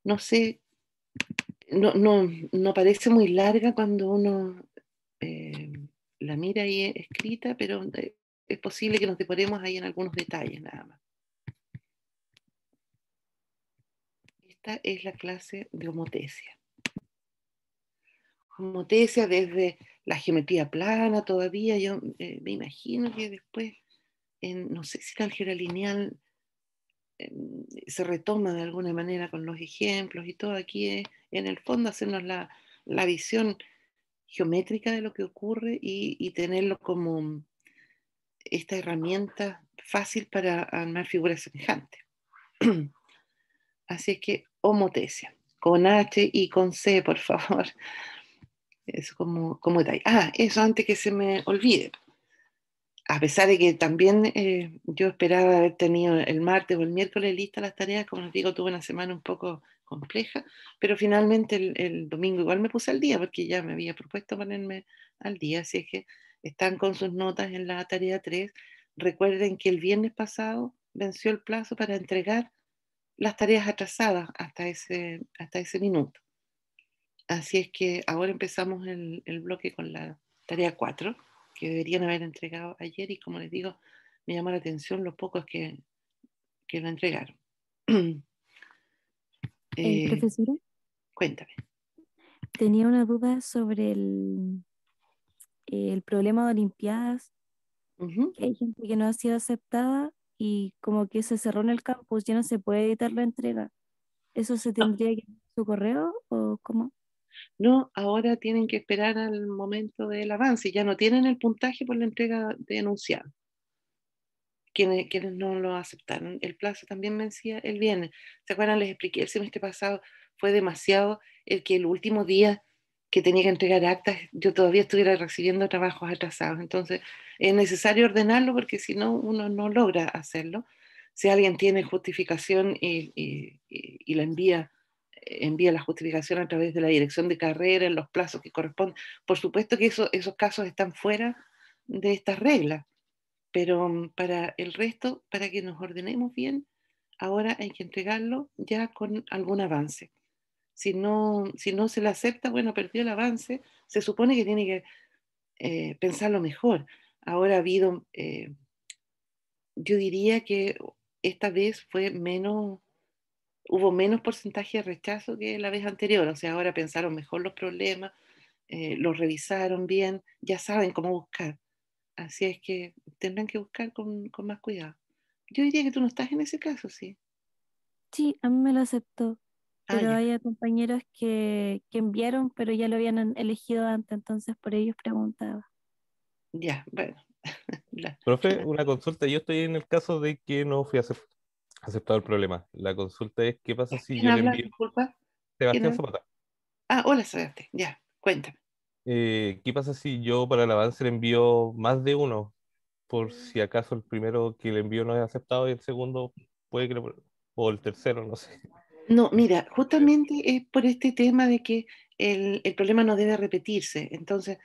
no sé, no parece muy larga cuando uno eh, la mira ahí escrita, pero es posible que nos deporemos ahí en algunos detalles nada más. Esta es la clase de homotesia. Homotesia desde la geometría plana todavía, yo me imagino que después, no sé si la álgebra lineal se retoma de alguna manera con los ejemplos y todo. Aquí es, en el fondo, hacernos la visión geométrica de lo que ocurre y tenerlo como esta herramienta fácil para armar figuras semejantes. Así es que homotesia, con H y con C, por favor. Eso como detalle. Ah, eso antes que se me olvide. A pesar de que también yo esperaba haber tenido el martes o el miércoles listas las tareas, como les digo, tuve una semana un poco compleja, pero finalmente el domingo igual me puse al día porque ya me había propuesto ponerme al día, así es que están con sus notas en la tarea 3. Recuerden que el viernes pasado venció el plazo para entregar las tareas atrasadas hasta ese minuto. Así es que ahora empezamos el bloque con la tarea 4 que deberían haber entregado ayer y como les digo, me llama la atención los pocos que lo entregaron. eh, Profesora, Cuéntame. tenía una duda sobre el problema de Olimpiadas, Ujú. que hay gente que no ha sido aceptada y como que se cerró en el campus, ya no se puede editar la entrega. ¿Eso se No, tendría que ir a su correo o cómo? no, ahora tienen que esperar al momento del avance, ya no tienen el puntaje por la entrega de enunciado. Quienes no lo aceptaron. El plazo también vencía el viernes. ¿Se acuerdan? Les expliqué el semestre pasado, fue demasiado el que el último día que tenía que entregar actas, yo todavía estuviera recibiendo trabajos atrasados. Entonces, es necesario ordenarlo porque si no, uno no logra hacerlo. Si alguien tiene justificación y la envía la justificación a través de la dirección de carrera en los plazos que corresponden. Por supuesto que esos casos están fuera de estas reglas, pero para el resto, para que nos ordenemos bien, ahora hay que entregarlo ya con algún avance. Si no se le acepta, bueno, perdió el avance, se supone que tiene que pensarlo mejor. Ahora ha habido, yo diría que esta vez hubo menos porcentaje de rechazo que la vez anterior, o sea, ahora pensaron mejor los problemas, los revisaron bien, ya saben cómo buscar. Así es que tendrán que buscar con más cuidado. Yo diría que tú no estás en ese caso, sí. Sí, a mí me lo aceptó, Ah, pero ya, hay compañeros que enviaron, pero ya lo habían elegido antes, entonces por ellos preguntaba. ya, bueno. La- Profe, una consulta. Yo estoy en el caso de que no fui aceptado el problema. La consulta es, ¿qué pasa si ¿Quién yo le habla? envío Disculpa. ¿Quién Sebastián habla? Zapata? Ah, hola, Sebastián. Ya, cuéntame. ¿Qué pasa si yo para el avance le envío más de uno? Por si acaso el primero que le envío no es aceptado y el segundo puede que o el tercero, no sé. No, mira, justamente es por este tema de que el problema no debe repetirse. Entonces,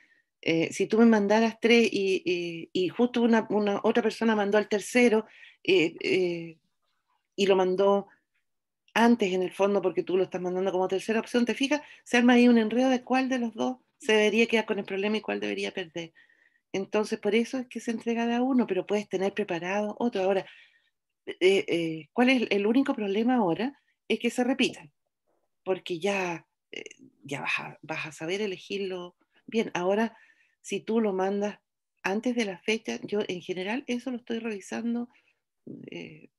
si tú me mandaras tres y justo una otra persona mandó al tercero eh, eh, y lo mandó antes en el fondo porque tú lo estás mandando como tercera opción, ¿te fijas? Se arma ahí un enredo de cuál de los dos se debería quedar con el problema y cuál debería perder. Entonces, por eso es que se entrega de a uno, pero puedes tener preparado otro. Ahora, ¿cuál es el único problema ahora? Es que se repitan, porque ya vas a saber elegirlo bien. Ahora, si tú lo mandas antes de la fecha, yo en general eso lo estoy revisando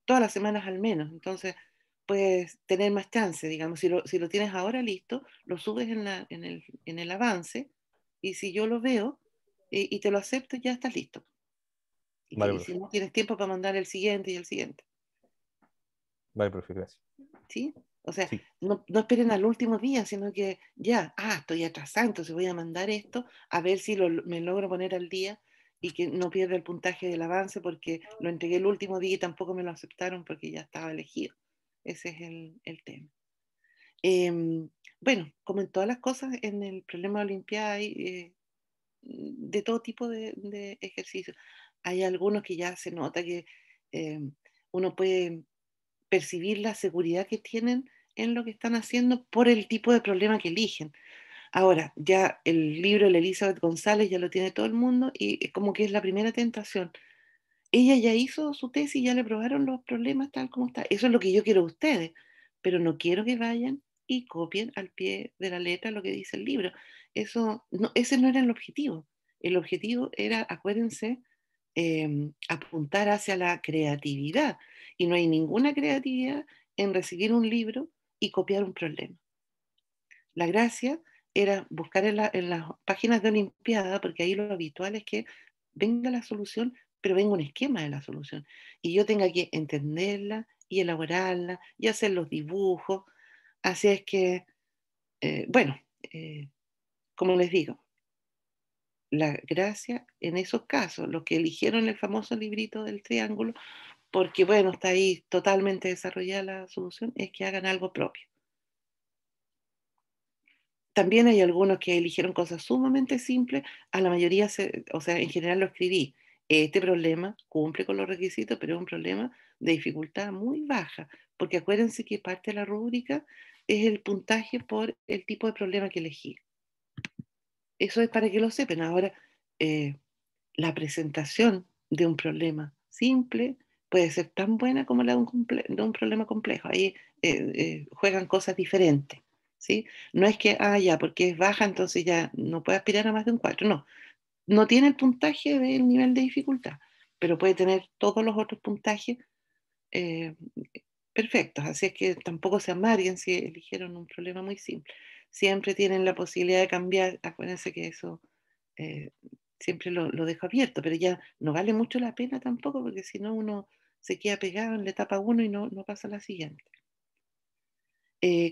todas las semanas al menos. Entonces, puedes tener más chance, digamos. Si lo tienes ahora listo, lo subes en el avance y si yo lo veo y te lo acepto, ya estás listo. Vale, Y profe. si no tienes tiempo para mandar el siguiente y el siguiente, Vale, profe, gracias. ¿sí? O sea, Sí, no esperen al último día, sino que ya, estoy atrasado, entonces voy a mandar esto a ver si me logro poner al día y que no pierda el puntaje del avance porque lo entregué el último día y tampoco me lo aceptaron porque ya estaba elegido. Ese es el tema. Bueno, como en todas las cosas, en el problema de Olimpiada hay de todo tipo de ejercicios. Hay algunos que ya se nota que eh, uno puede percibir la seguridad que tienen en lo que están haciendo por el tipo de problema que eligen. Ahora, ya el libro de Elizabeth González ya lo tiene todo el mundo y es como que es la primera tentación. Ella ya hizo su tesis, ya le probaron los problemas tal como está. Eso es lo que yo quiero de ustedes, pero no quiero que vayan y copien al pie de la letra lo que dice el libro. Eso, no, ese no era el objetivo. El objetivo era, acuérdense, apuntar hacia la creatividad. Y no hay ninguna creatividad en recibir un libro y copiar un problema. La gracia era buscar en las páginas de Olimpiada, porque ahí lo habitual es que venga la solución, pero venga un esquema de la solución. Y yo tenga que entenderla y elaborarla y hacer los dibujos. Así es que, bueno, eh, como les digo, la gracia en esos casos, los que eligieron el famoso librito del triángulo, porque bueno, está ahí totalmente desarrollada la solución, es que hagan algo propio. También hay algunos que eligieron cosas sumamente simples, a la mayoría, o sea, en general lo escribí. Este problema cumple con los requisitos, pero es un problema de dificultad muy baja, porque acuérdense que parte de la rúbrica es el puntaje por el tipo de problema que elegí. Eso es para que lo sepan. Ahora, eh, la presentación de un problema simple puede ser tan buena como la de un problema complejo. Ahí juegan cosas diferentes, ¿sí? No es que, ya, porque es baja, entonces ya no puede aspirar a más de un 4. No, no tiene el puntaje del nivel de dificultad, pero puede tener todos los otros puntajes eh, perfectos. Así es que tampoco se amarguen si eligieron un problema muy simple. Siempre tienen la posibilidad de cambiar. Acuérdense que eso eh, siempre lo dejo abierto, pero ya no vale mucho la pena tampoco, porque si no uno se queda pegado en la etapa uno y no pasa a la siguiente.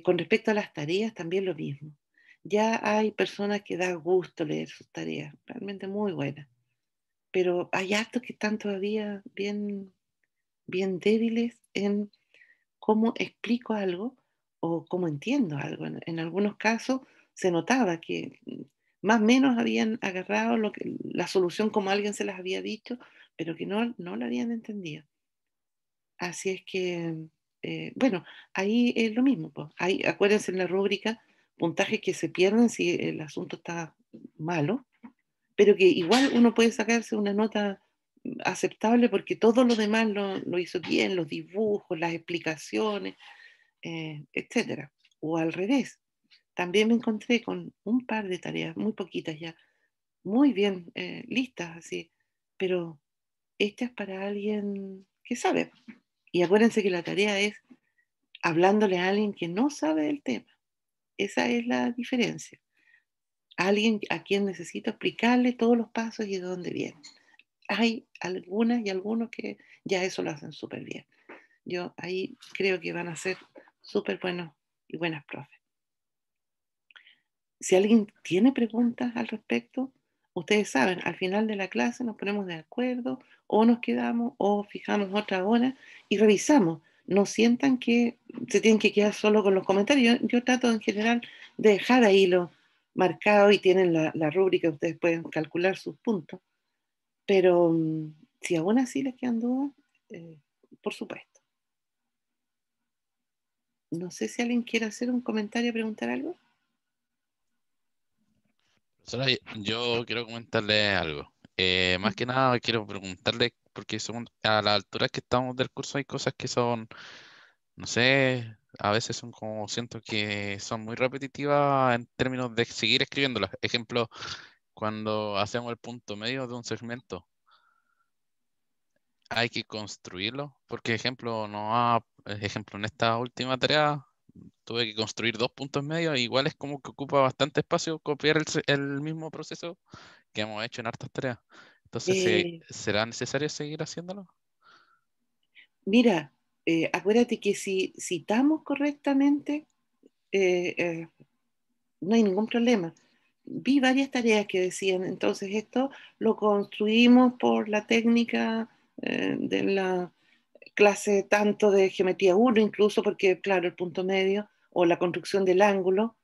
Con respecto a las tareas, también lo mismo. Ya hay personas que da gusto leer sus tareas, realmente muy buenas, pero hay actos que están todavía bien débiles en cómo explico algo o cómo entiendo algo. En algunos casos se notaba que más o menos habían agarrado la solución como alguien se las había dicho, pero que no la habían entendido. Así es que, bueno, ahí es lo mismo. Pues. Acuérdense en la rúbrica, puntajes que se pierden si el asunto está malo, pero que igual uno puede sacarse una nota aceptable porque todo lo demás lo hizo bien, los dibujos, las explicaciones, etcétera. O al revés, también me encontré con un par de tareas, muy poquitas ya, muy bien listas así, pero esta es para alguien que sabe. Y acuérdense que la tarea es hablándole a alguien que no sabe del tema. Esa es la diferencia. Alguien a quien necesito explicarle todos los pasos y de dónde vienen. Hay algunas y algunos que ya eso lo hacen súper bien. Yo ahí creo que van a ser súper buenos y buenas profes. Si alguien tiene preguntas al respecto, ustedes saben, al final de la clase nos ponemos de acuerdo o nos quedamos o fijamos otra hora y revisamos. No sientan que se tienen que quedar solo con los comentarios. Yo trato en general de dejar ahí lo marcado y tienen la rúbrica, ustedes pueden calcular sus puntos. Pero si aún así les quedan dudas, eh, por supuesto. No sé si alguien quiere hacer un comentario, preguntar algo. Profesora, yo quiero comentarle algo. Más que nada quiero preguntarle, porque a la altura que estamos del curso hay cosas que son, no sé, a veces son como, siento que son muy repetitivas en términos de seguir escribiéndolas. Ejemplo, cuando hacemos el punto medio de un segmento, hay que construirlo, porque ejemplo, en esta última tarea tuve que construir dos puntos medios, igual es como que ocupa bastante espacio copiar el mismo proceso que hemos hecho en hartas tareas. Entonces, Eh, ¿será necesario seguir haciéndolo? Mira, acuérdate que si citamos correctamente, eh, eh, no hay ningún problema. Vi varias tareas que decían, entonces esto lo construimos por la técnica de la clase tanto de geometría 1, incluso porque, claro, el punto medio o la construcción del ángulo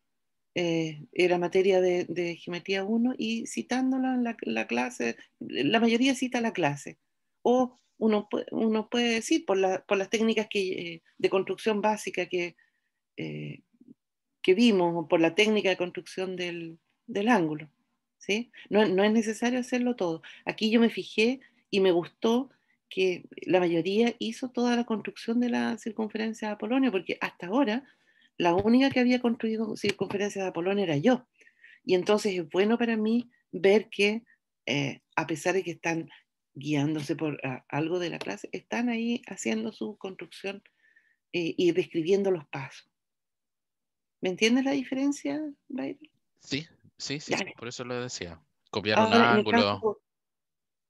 era materia de geometría 1 y citándola en la clase, la mayoría cita la clase. O uno puede decir por las técnicas de construcción básica que que vimos, por la técnica de construcción del ángulo, ¿sí? No es necesario hacerlo todo. Aquí yo me fijé y me gustó que la mayoría hizo toda la construcción de la circunferencia de Apolonio, porque hasta ahora la única que había construido circunferencia de Apolonio era yo. Y entonces es bueno para mí ver que, a pesar de que están guiándose por algo de la clase, están ahí haciendo su construcción y describiendo los pasos. ¿Me entiendes la diferencia, Byron? Sí, sí, sí, Dale. por eso lo decía. Copiar un Ahora, ángulo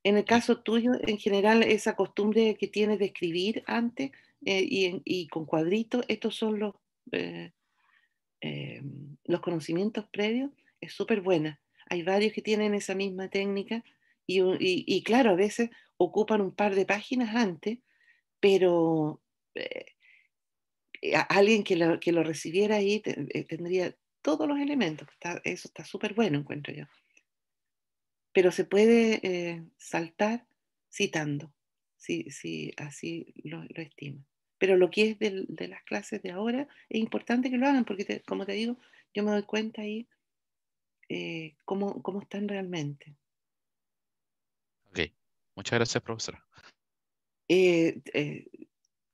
en el y caso tuyo, en general, esa costumbre que tienes de escribir antes y con cuadritos, estos son eh, los conocimientos previos, es súper buena. Hay varios que tienen esa misma técnica y claro, a veces ocupan un par de páginas antes, pero eh, alguien que lo recibiera ahí tendría todos los elementos. Eso está súper bueno, encuentro yo. Pero se puede saltar citando, si así lo estima. Pero lo que es de las clases de ahora, es importante que lo hagan, porque como te digo, yo me doy cuenta ahí cómo están realmente. ok. Muchas gracias, profesora. Eh, eh,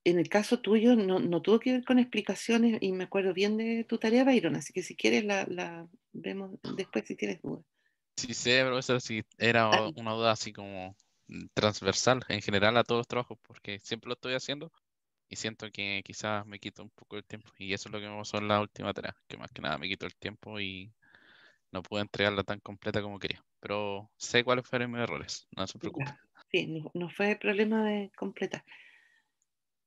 en el caso tuyo no tuvo que ver con explicaciones y me acuerdo bien de tu tarea, Byron, así que si quieres la vemos después si tienes dudas. Sí sé, profesora, si era Ah, una duda así como transversal en general a todos los trabajos, porque siempre lo estoy haciendo y siento que quizás me quito un poco el tiempo. Y eso es lo que me pasó en la última tarea, que más que nada me quito el tiempo y no pude entregarla tan completa como quería. Pero sé cuáles fueron mis errores, no se preocupe. ya. Sí, no fue problema de completar.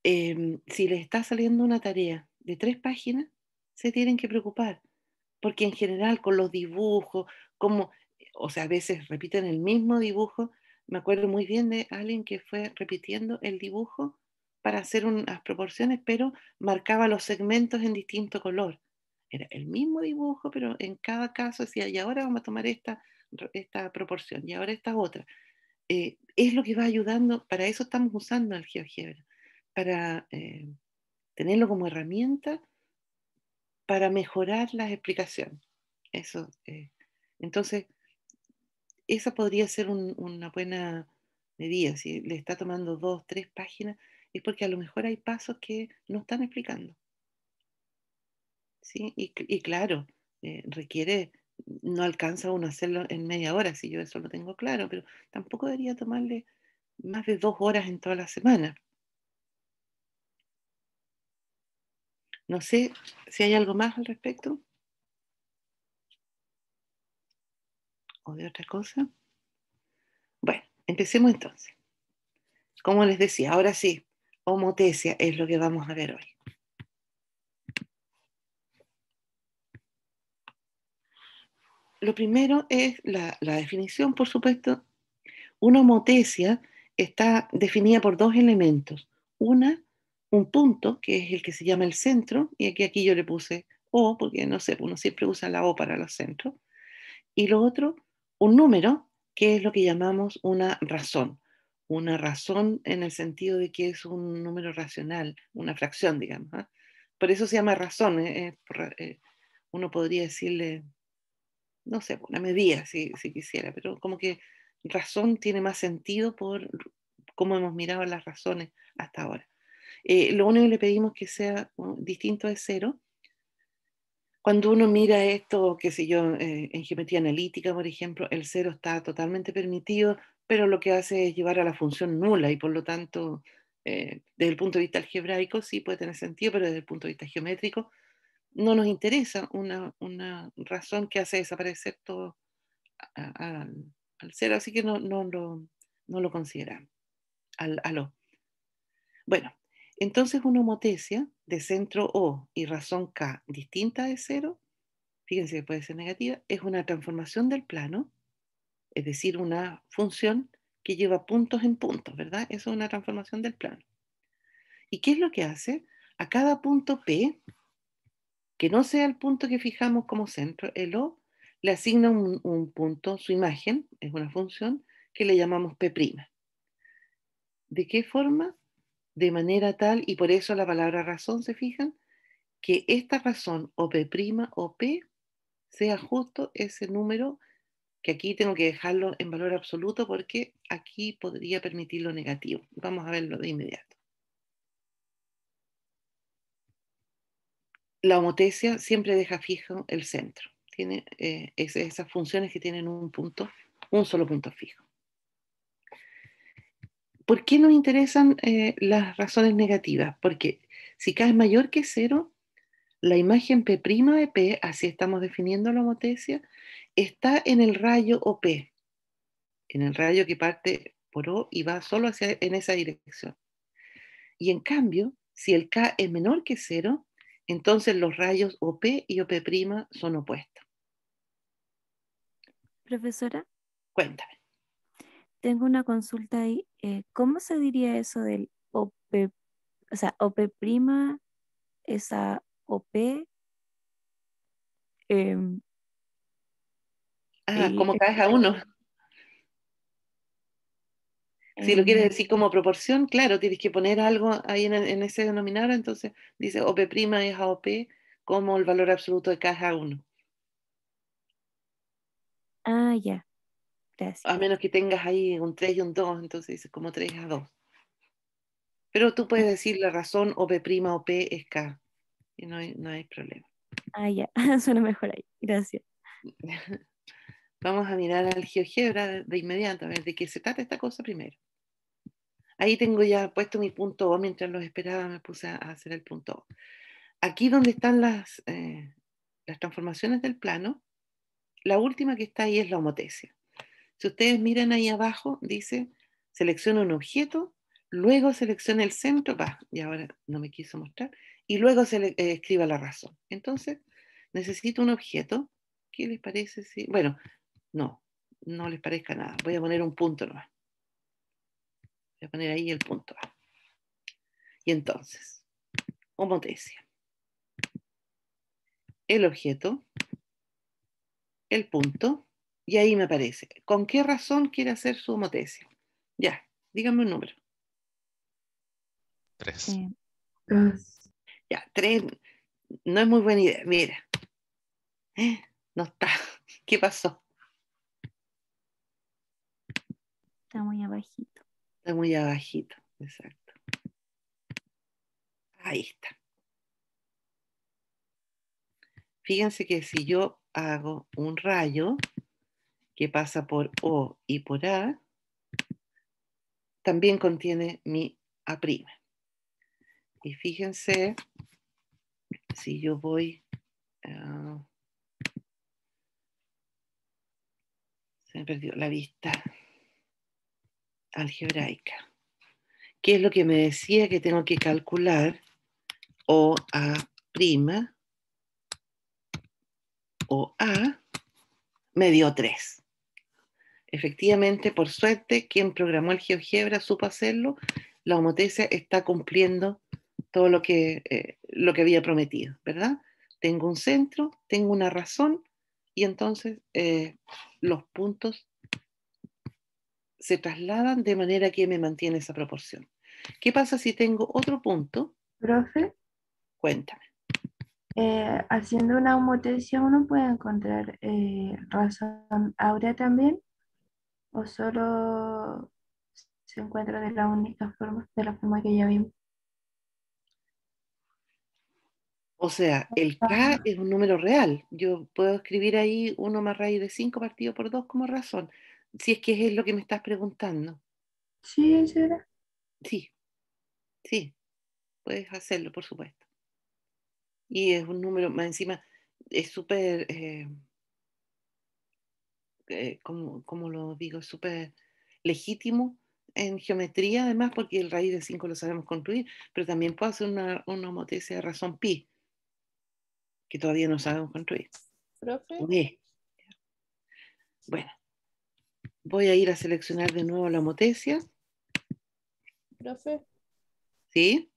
Si les está saliendo una tarea de 3 páginas, se tienen que preocupar, porque en general con los dibujos, como, o sea, a veces repiten el mismo dibujo. Me acuerdo muy bien de alguien que fue repitiendo el dibujo para hacer unas proporciones, pero marcaba los segmentos en distinto color. Era el mismo dibujo, pero en cada caso decía, y ahora vamos a tomar esta proporción, y ahora esta otra. Es lo que va ayudando, para eso estamos usando el GeoGebra, para tenerlo como herramienta para mejorar las explicaciones. Eso, entonces, esa podría ser una buena medida. Si le está tomando 2, 3 páginas, es porque a lo mejor hay pasos que no están explicando. ¿Sí? Y claro, requiere, no alcanza uno a hacerlo en media hora, si yo eso lo tengo claro, pero tampoco debería tomarle más de 2 horas en toda la semana. No sé si hay algo más al respecto o de otra cosa. Bueno, empecemos entonces. Como les decía, ahora sí, homotesia es lo que vamos a ver hoy. Lo primero es la definición, por supuesto. Una homotesia está definida por 2 elementos. Un punto, que es el que se llama el centro, y aquí yo le puse O, porque no sé, uno siempre usa la O para los centros. Y lo otro, un número, que es lo que llamamos una razón. Una razón en el sentido de que es un número racional, una fracción, digamos. ¿Ah? Por eso se llama razón. Uno podría decirle, no sé, una medida si quisiera, pero como que razón tiene más sentido por cómo hemos mirado las razones hasta ahora. Lo único que le pedimos que sea distinto de 0. Cuando uno mira esto, qué sé yo, en geometría analítica, por ejemplo, el 0 está totalmente permitido, pero lo que hace es llevar a la función nula y por lo tanto, desde el punto de vista algebraico sí puede tener sentido, pero desde el punto de vista geométrico no nos interesa una razón que hace desaparecer todo al 0, así que no lo consideramos, al O. Bueno, entonces una homotesia de centro O y razón K distinta de 0, fíjense que puede ser negativa, es una transformación del plano, es decir, una función que lleva puntos en puntos, ¿verdad? Eso es una transformación del plano. ¿Y qué es lo que hace? A cada punto P, que no sea el punto que fijamos como centro, el O, le asigna un punto, su imagen, es una función que le llamamos P'. ¿De qué forma? De manera tal, y por eso la palabra razón, ¿se fijan? que esta razón o P' o P sea justo ese número, que aquí tengo que dejarlo en valor absoluto porque aquí podría permitir lo negativo. Vamos a verlo de inmediato. La homotesia siempre deja fijo el centro. Tiene esas funciones que tienen un solo punto fijo. ¿Por qué nos interesan las razones negativas? Porque si K es mayor que 0, la imagen P' de P, así estamos definiendo la homotesia, está en el rayo OP, en el rayo que parte por O y va solo en esa dirección. Y en cambio, si el K es menor que 0, entonces los rayos OP y OP' son opuestos. Profesora, Cuéntame. tengo una consulta ahí. ¿Cómo se diría eso del OP? O sea, OP', esa OP, em, Ah, y ¿cómo caes a uno? Si lo quieres em, decir como proporción, claro, tienes que poner algo ahí en ese denominador, entonces dice OP' es a OP como el valor absoluto de K es a 1. ya, gracias. A menos que tengas ahí un 3 y un 2, entonces dices como 3 a 2. Pero tú puedes decir la razón OP' o P es K, y no hay problema. Ya, suena mejor ahí, gracias. Vamos a mirar al GeoGebra de inmediato, a ver de qué se trata esta cosa primero. Ahí tengo ya puesto mi punto O, mientras los esperaba me puse a hacer el punto O. Aquí donde están las transformaciones del plano, la última que está ahí es la homotesia. Si ustedes miran ahí abajo, dice, selecciona un objeto, luego selecciona el centro, y ahora no me quiso mostrar, y luego escriba la razón. Entonces, necesito un objeto. ¿Qué les parece? Bueno, no les parezca nada. Voy a poner un punto nomás. Voy a poner ahí el punto A. Y entonces, homotesia. El objeto, el punto, y ahí me aparece. ¿Con qué razón quiere hacer su homotesia? Ya, díganme un número. 3. Em, Ya, 3 no es muy buena idea. Mira, no está. ¿Qué pasó? Está muy abajito. Está muy abajito. Exacto. Ahí está. Fíjense que si yo hago un rayo que pasa por O y por A, también contiene mi A'. Y fíjense, si yo voy, se me perdió la vista algebraica. ¿Qué es lo que me decía que tengo que calcular? O A' o A me dio 3. Efectivamente, por suerte, quien programó el GeoGebra supo hacerlo. La homotesia está cumpliendo todo lo que había prometido, ¿verdad? Tengo un centro, tengo una razón, y entonces los puntos se trasladan de manera que me mantiene esa proporción. ¿Qué pasa si tengo otro punto? Profe, Cuéntame. haciendo una homotesia uno puede encontrar razón áurea también, o solo se encuentra de la única forma, de la forma que ya vimos. O sea, el K es un número real. Yo puedo escribir ahí 1 más raíz de 5 partido por 2 como razón. Si es que es lo que me estás preguntando. Sí, ese era. Sí, sí, puedes hacerlo, por supuesto. Y es un número, más encima, es súper, ¿cómo lo digo? Súper legítimo en geometría, además, porque el raíz de 5 lo sabemos construir, pero también puedo hacer una homotesia de razón pi, que todavía no sabemos construir. Profe, Ué. Bueno, voy a ir a seleccionar de nuevo la homotesia, profe, ¿sí?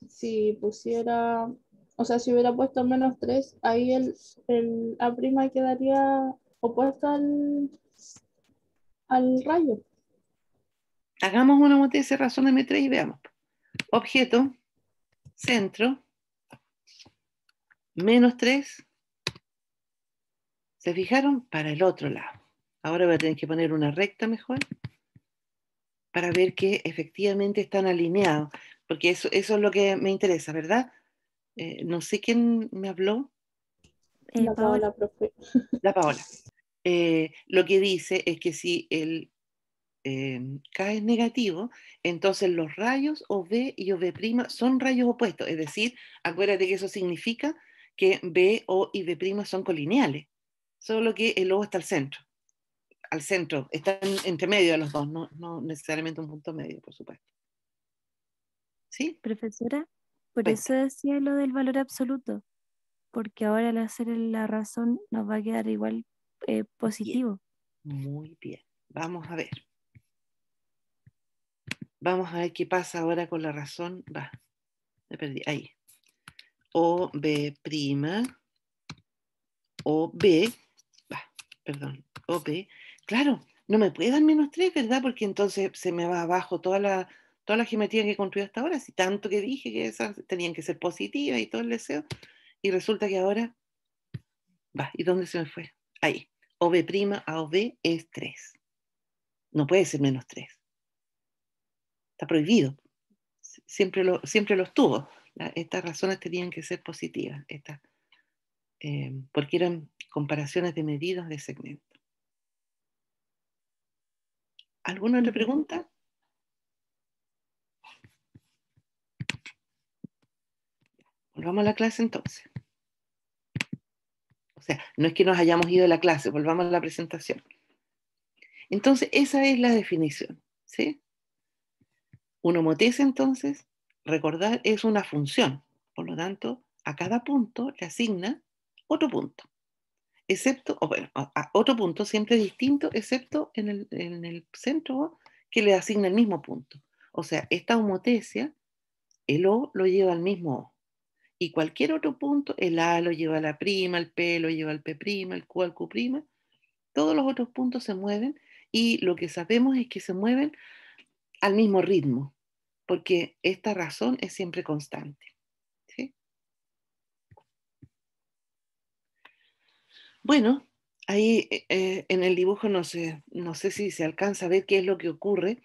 si pusiera, o sea, si hubiera puesto -3, ahí el A' quedaría opuesto al rayo. Hagamos una homotesia de razón M3 y veamos. Objeto, centro, Menos 3, ¿se fijaron? Para el otro lado. Ahora voy a tener que poner una recta mejor para ver que efectivamente están alineados, porque eso es lo que me interesa, ¿verdad? No sé quién me habló, La Paola, Paola, profe. la Paola. Lo que dice es que si el K es negativo, entonces los rayos OB y OB' son rayos opuestos, es decir, acuérdate que eso significa que B, O y B' son colineales, solo que el O está al centro, están entre medio de los dos, no necesariamente un punto medio, por supuesto. ¿Sí? profesora, por Cuenta. eso decía lo del valor absoluto, porque ahora al hacer la razón nos va a quedar igual positivo. Muy bien. Vamos a ver. Vamos a ver qué pasa ahora con la razón. Va, me perdí. Ahí. O, B', O, B. Va, perdón. O, B. Claro, no me puede dar menos 3, ¿verdad? Porque entonces se me va abajo toda la geometría que he construido hasta ahora. Si tanto que dije que esas tenían que ser positivas y todo el deseo. Y resulta que ahora. Va, ¿y dónde se me fue? Ahí. O, B' a O, B es 3. No puede ser menos 3. Está prohibido. Siempre lo estuvo. Estas razones tenían que ser positivas, porque eran comparaciones de medidas de segmento. ¿Alguna otra pregunta? Volvamos a la clase entonces. O sea, no es que nos hayamos ido de la clase, volvamos a la presentación. Entonces, esa es la definición, ¿sí? Una homotesa, entonces, recordar, es una función. Por lo tanto, a cada punto le asigna otro punto. Excepto, o bueno, a otro punto siempre distinto, excepto en el centro que le asigna el mismo punto. O sea, esta homotesia, el O lo lleva al mismo O. Y cualquier otro punto, el A lo lleva a la prima, el P lo lleva al P', el Q al Q', todos los otros puntos se mueven y lo que sabemos es que se mueven al mismo ritmo, porque esta razón es siempre constante. ¿Sí? Bueno, ahí en el dibujo no sé si se alcanza a ver qué es lo que ocurre.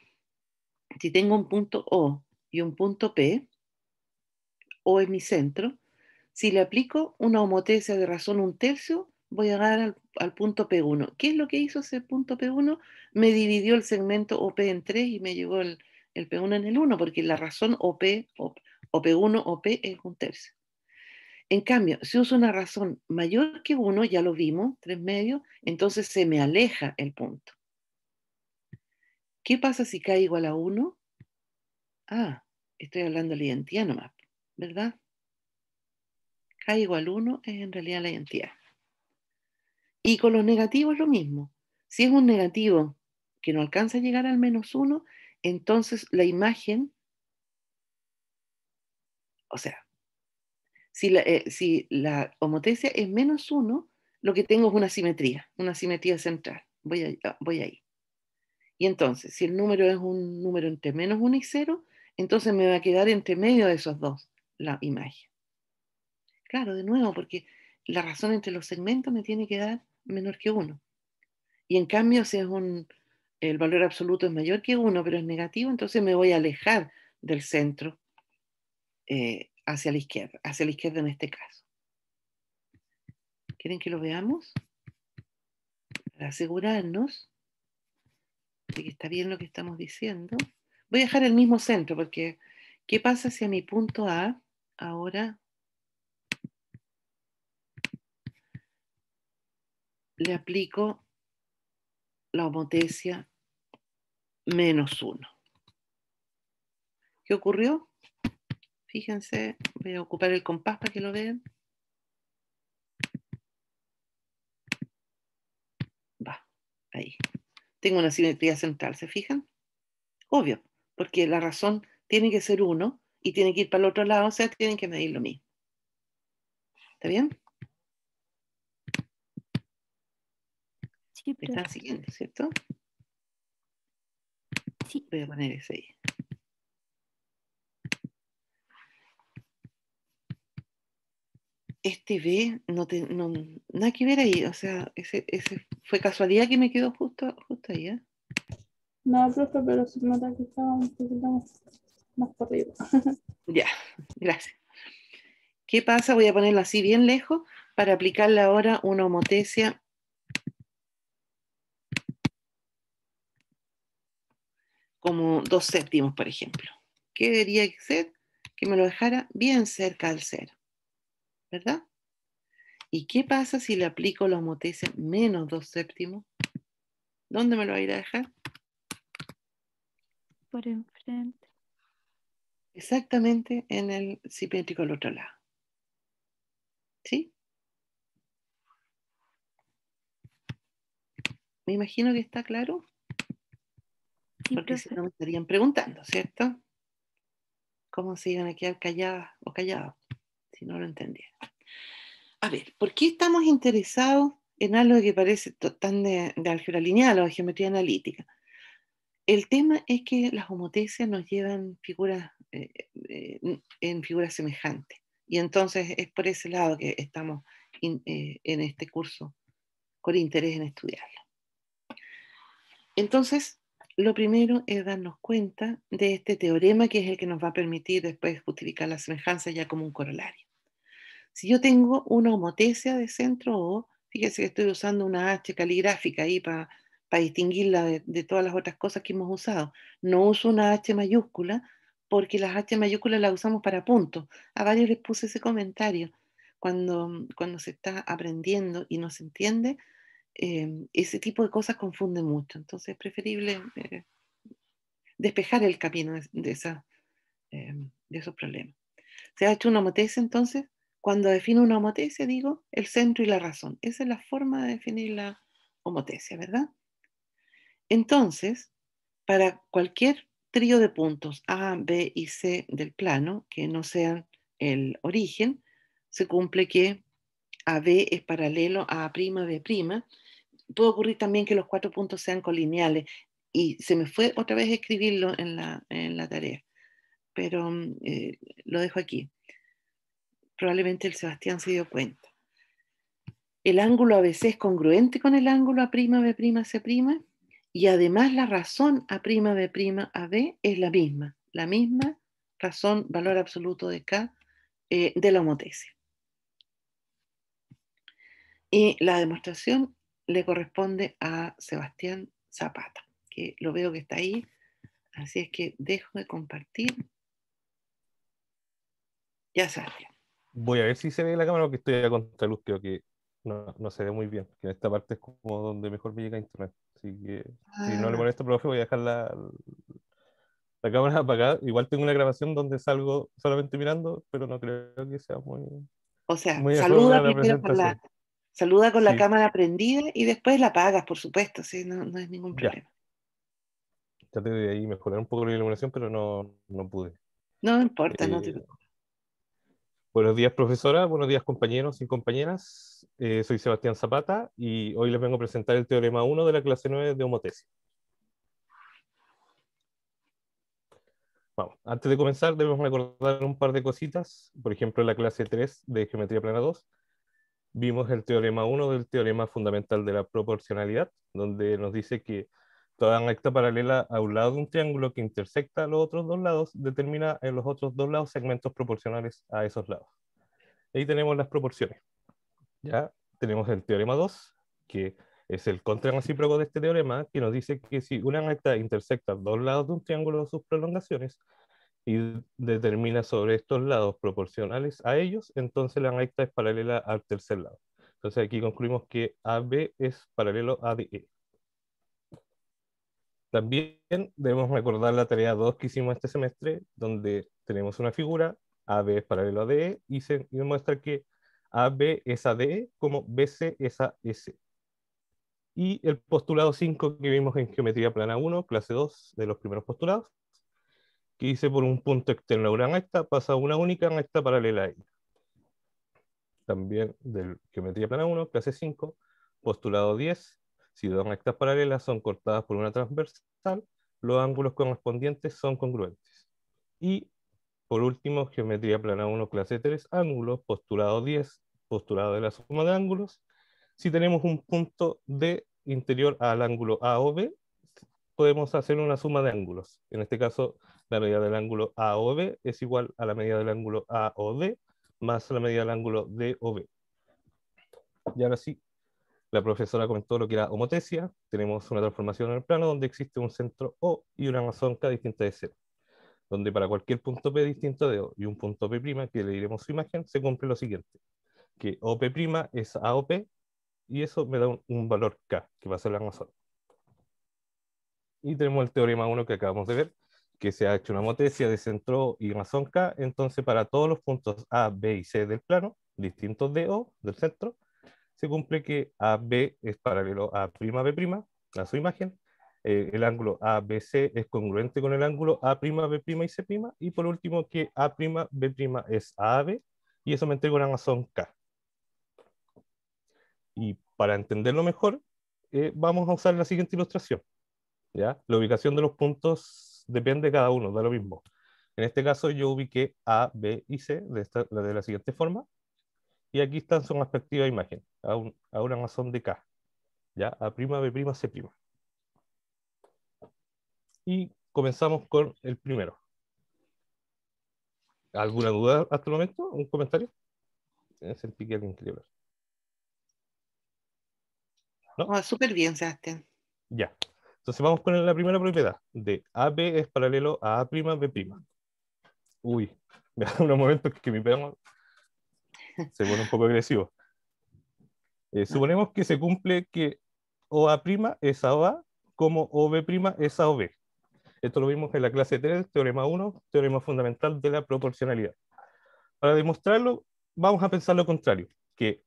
Si tengo un punto O y un punto P, O es mi centro, si le aplico una homotesia de razón 1/3, voy a dar al punto P1. ¿Qué es lo que hizo ese punto P1? Me dividió el segmento OP en 3 y me llevó el P1 en el 1, porque la razón OP, o P1 o P es 1/3. En cambio, si uso una razón mayor que 1, ya lo vimos, 3/2, entonces se me aleja el punto. ¿Qué pasa si K igual a 1? Ah, estoy hablando de la identidad nomás, ¿verdad? K igual 1 es en realidad la identidad. Y con los negativos lo mismo. Si es un negativo que no alcanza a llegar al -1, entonces la imagen, o sea, si la homotesia es -1, lo que tengo es una simetría central. Voy ahí. Y entonces, si el número es un número entre -1 y 0, entonces me va a quedar entre medio de esos dos la imagen. Claro, de nuevo, porque la razón entre los segmentos me tiene que dar menor que 1. Y en cambio, si el valor absoluto es mayor que 1, pero es negativo, entonces me voy a alejar del centro hacia la izquierda en este caso. ¿Quieren que lo veamos? Para asegurarnos de que está bien lo que estamos diciendo. Voy a dejar el mismo centro, porque ¿qué pasa si a mi punto A ahora le aplico la homotesia -1? ¿Qué ocurrió? Fíjense, voy a ocupar el compás para que lo vean. Va, ahí. Tengo una simetría central, ¿se fijan? Obvio, porque la razón tiene que ser 1 y tiene que ir para el otro lado, o sea, tienen que medir lo mismo. ¿Está bien? Sí, Me están siguiendo, ¿cierto? sí. Voy a poner ese ahí. Este B, nada que ver ahí, o sea, ese fue casualidad que me quedó justo ahí, ¿eh? No, profe, pero se nota que estaba un poquito más por arriba. Ya, gracias. ¿Qué pasa? Voy a ponerlo así bien lejos para aplicarle ahora una homotesia como 2/7, por ejemplo. ¿Qué debería ser? Que me lo dejara bien cerca del cero, ¿verdad? ¿Y qué pasa si le aplico la homotesia menos 2/7? ¿Dónde me lo va a ir a dejar? Por enfrente. Exactamente en el simétrico al otro lado. ¿Sí? Me imagino que está claro, Sí, porque si profe. no me estarían preguntando, ¿cierto? ¿Cómo se iban a quedar calladas o callados si no lo entendieran? A ver, ¿por qué estamos interesados en algo que parece tan de álgebra lineal o de geometría analítica? El tema es que las homotecias nos llevan figuras en figuras semejantes. Y entonces es por ese lado que estamos en este curso con interés en estudiarlo. Entonces, lo primero es darnos cuenta de este teorema que es el que nos va a permitir después justificar la semejanza ya como un corolario. Si yo tengo una homotecia de centro O, fíjese que estoy usando una H caligráfica ahí para distinguirla de todas las otras cosas que hemos usado. No uso una H mayúscula porque las H mayúsculas las usamos para puntos. A varios les puse ese comentario. Cuando se está aprendiendo y no se entiende, ese tipo de cosas confunde mucho. Entonces es preferible despejar el camino de esos problemas. Se ha hecho una homotesia, entonces, cuando defino una homotesia, digo el centro y la razón. Esa es la forma de definir la homotesia, ¿verdad? Entonces, para cualquier trío de puntos A, B y C del plano, que no sean el origen, se cumple que AB es paralelo a A', B'. Puede ocurrir también que los 4 puntos sean colineales. Y se me fue otra vez escribirlo en la tarea, pero lo dejo aquí. Probablemente el Sebastián se dio cuenta. El ángulo ABC es congruente con el ángulo A'B', C', y además la razón A'B', AB es la misma razón, valor absoluto de K de la homotesia. Y la demostración le corresponde a Sebastián Zapata, que lo veo que está ahí, así es que dejo de compartir. Ya, Sebastián. Voy a ver si se ve la cámara porque estoy a contraluz, creo que no se ve muy bien, que en esta parte es como donde mejor me llega internet. Así que si no le molesta, profe, voy a dejar la cámara apagada. Igual tengo una grabación donde salgo solamente mirando, pero no creo que sea O sea, muy acorde saluda a la primero presentación. saluda con la Sí, cámara prendida y después la apagas, por supuesto, ¿sí? No es ningún ya. problema. Traté de ahí mejorar un poco la iluminación, pero no pude. No importa, no te Eh, preocupes. Buenos días, profesora. Buenos días, compañeros y compañeras. Soy Sebastián Zapata y hoy les vengo a presentar el teorema 1 de la clase 9 de homotesia. Vamos, antes de comenzar debemos recordar un par de cositas. Por ejemplo, en la clase 3 de Geometría Plana 2 vimos el teorema 1 del teorema fundamental de la proporcionalidad, donde nos dice que toda recta paralela a un lado de un triángulo que intersecta los otros dos lados determina en los otros dos lados segmentos proporcionales a esos lados. Ahí tenemos las proporciones. Ya tenemos el teorema 2, que es el contrarrecíproco de este teorema, que nos dice que si una recta intersecta dos lados de un triángulo o sus prolongaciones y determina sobre estos lados proporcionales a ellos, entonces la recta es paralela al tercer lado. Entonces aquí concluimos que AB es paralelo a DE. También debemos recordar la tarea 2 que hicimos este semestre, donde tenemos una figura, AB es paralelo a DE, y se demuestra que AB es a DE como BC es a S. Y el postulado 5 que vimos en Geometría Plana 1, clase 2 de los primeros postulados, que dice por un punto externo a una recta pasa una única recta paralela a ella. También de Geometría Plana 1, clase 5, postulado 10, si dos rectas paralelas son cortadas por una transversal, los ángulos correspondientes son congruentes. Y por último, Geometría Plana 1, clase 3, ángulos, postulado 10, postulado de la suma de ángulos, si tenemos un punto D interior al ángulo A o B, podemos hacer una suma de ángulos. En este caso, la medida del ángulo A o B es igual a la medida del ángulo A o D más la medida del ángulo D o B. Y ahora sí, la profesora comentó lo que era homotesia. Tenemos una transformación en el plano donde existe un centro O y una razón K distinta de cero, donde para cualquier punto P distinto de O y un punto P', que le diremos su imagen, se cumple lo siguiente, que OP' es AOP, y eso me da un valor K, que va a ser la razón. Y tenemos el teorema 1 que acabamos de ver, que se ha hecho una homotesia de centro y razón K, entonces para todos los puntos A, B y C del plano, distintos de O, del centro, se cumple que AB es paralelo a B'B', a su imagen, el ángulo ABC es congruente con el ángulo A'B' y C', y por último que A'B' es AB, y eso me entrega una razón K. Y para entenderlo mejor, vamos a usar la siguiente ilustración. ¿Ya? La ubicación de los puntos depende de cada uno, da lo mismo. En este caso yo ubiqué A, B y C de la siguiente forma, y aquí están su respectiva imagen, a una razón de K, ¿ya? A', B', C'. Y comenzamos con el primero. ¿Alguna duda hasta el momento? ¿Un comentario? Sentí que alguien quería hablar. ¿No? Oh, súper bien, Sebastián. Ya. Entonces vamos con la primera propiedad de AB es paralelo a A'B'. Uy, me da unos momentos que mi perro se pone un poco agresivo. Suponemos que se cumple que OA' es a OA como OB' es a OB. Esto lo vimos en la clase 3, teorema 1, teorema fundamental de la proporcionalidad. Para demostrarlo, vamos a pensar lo contrario, que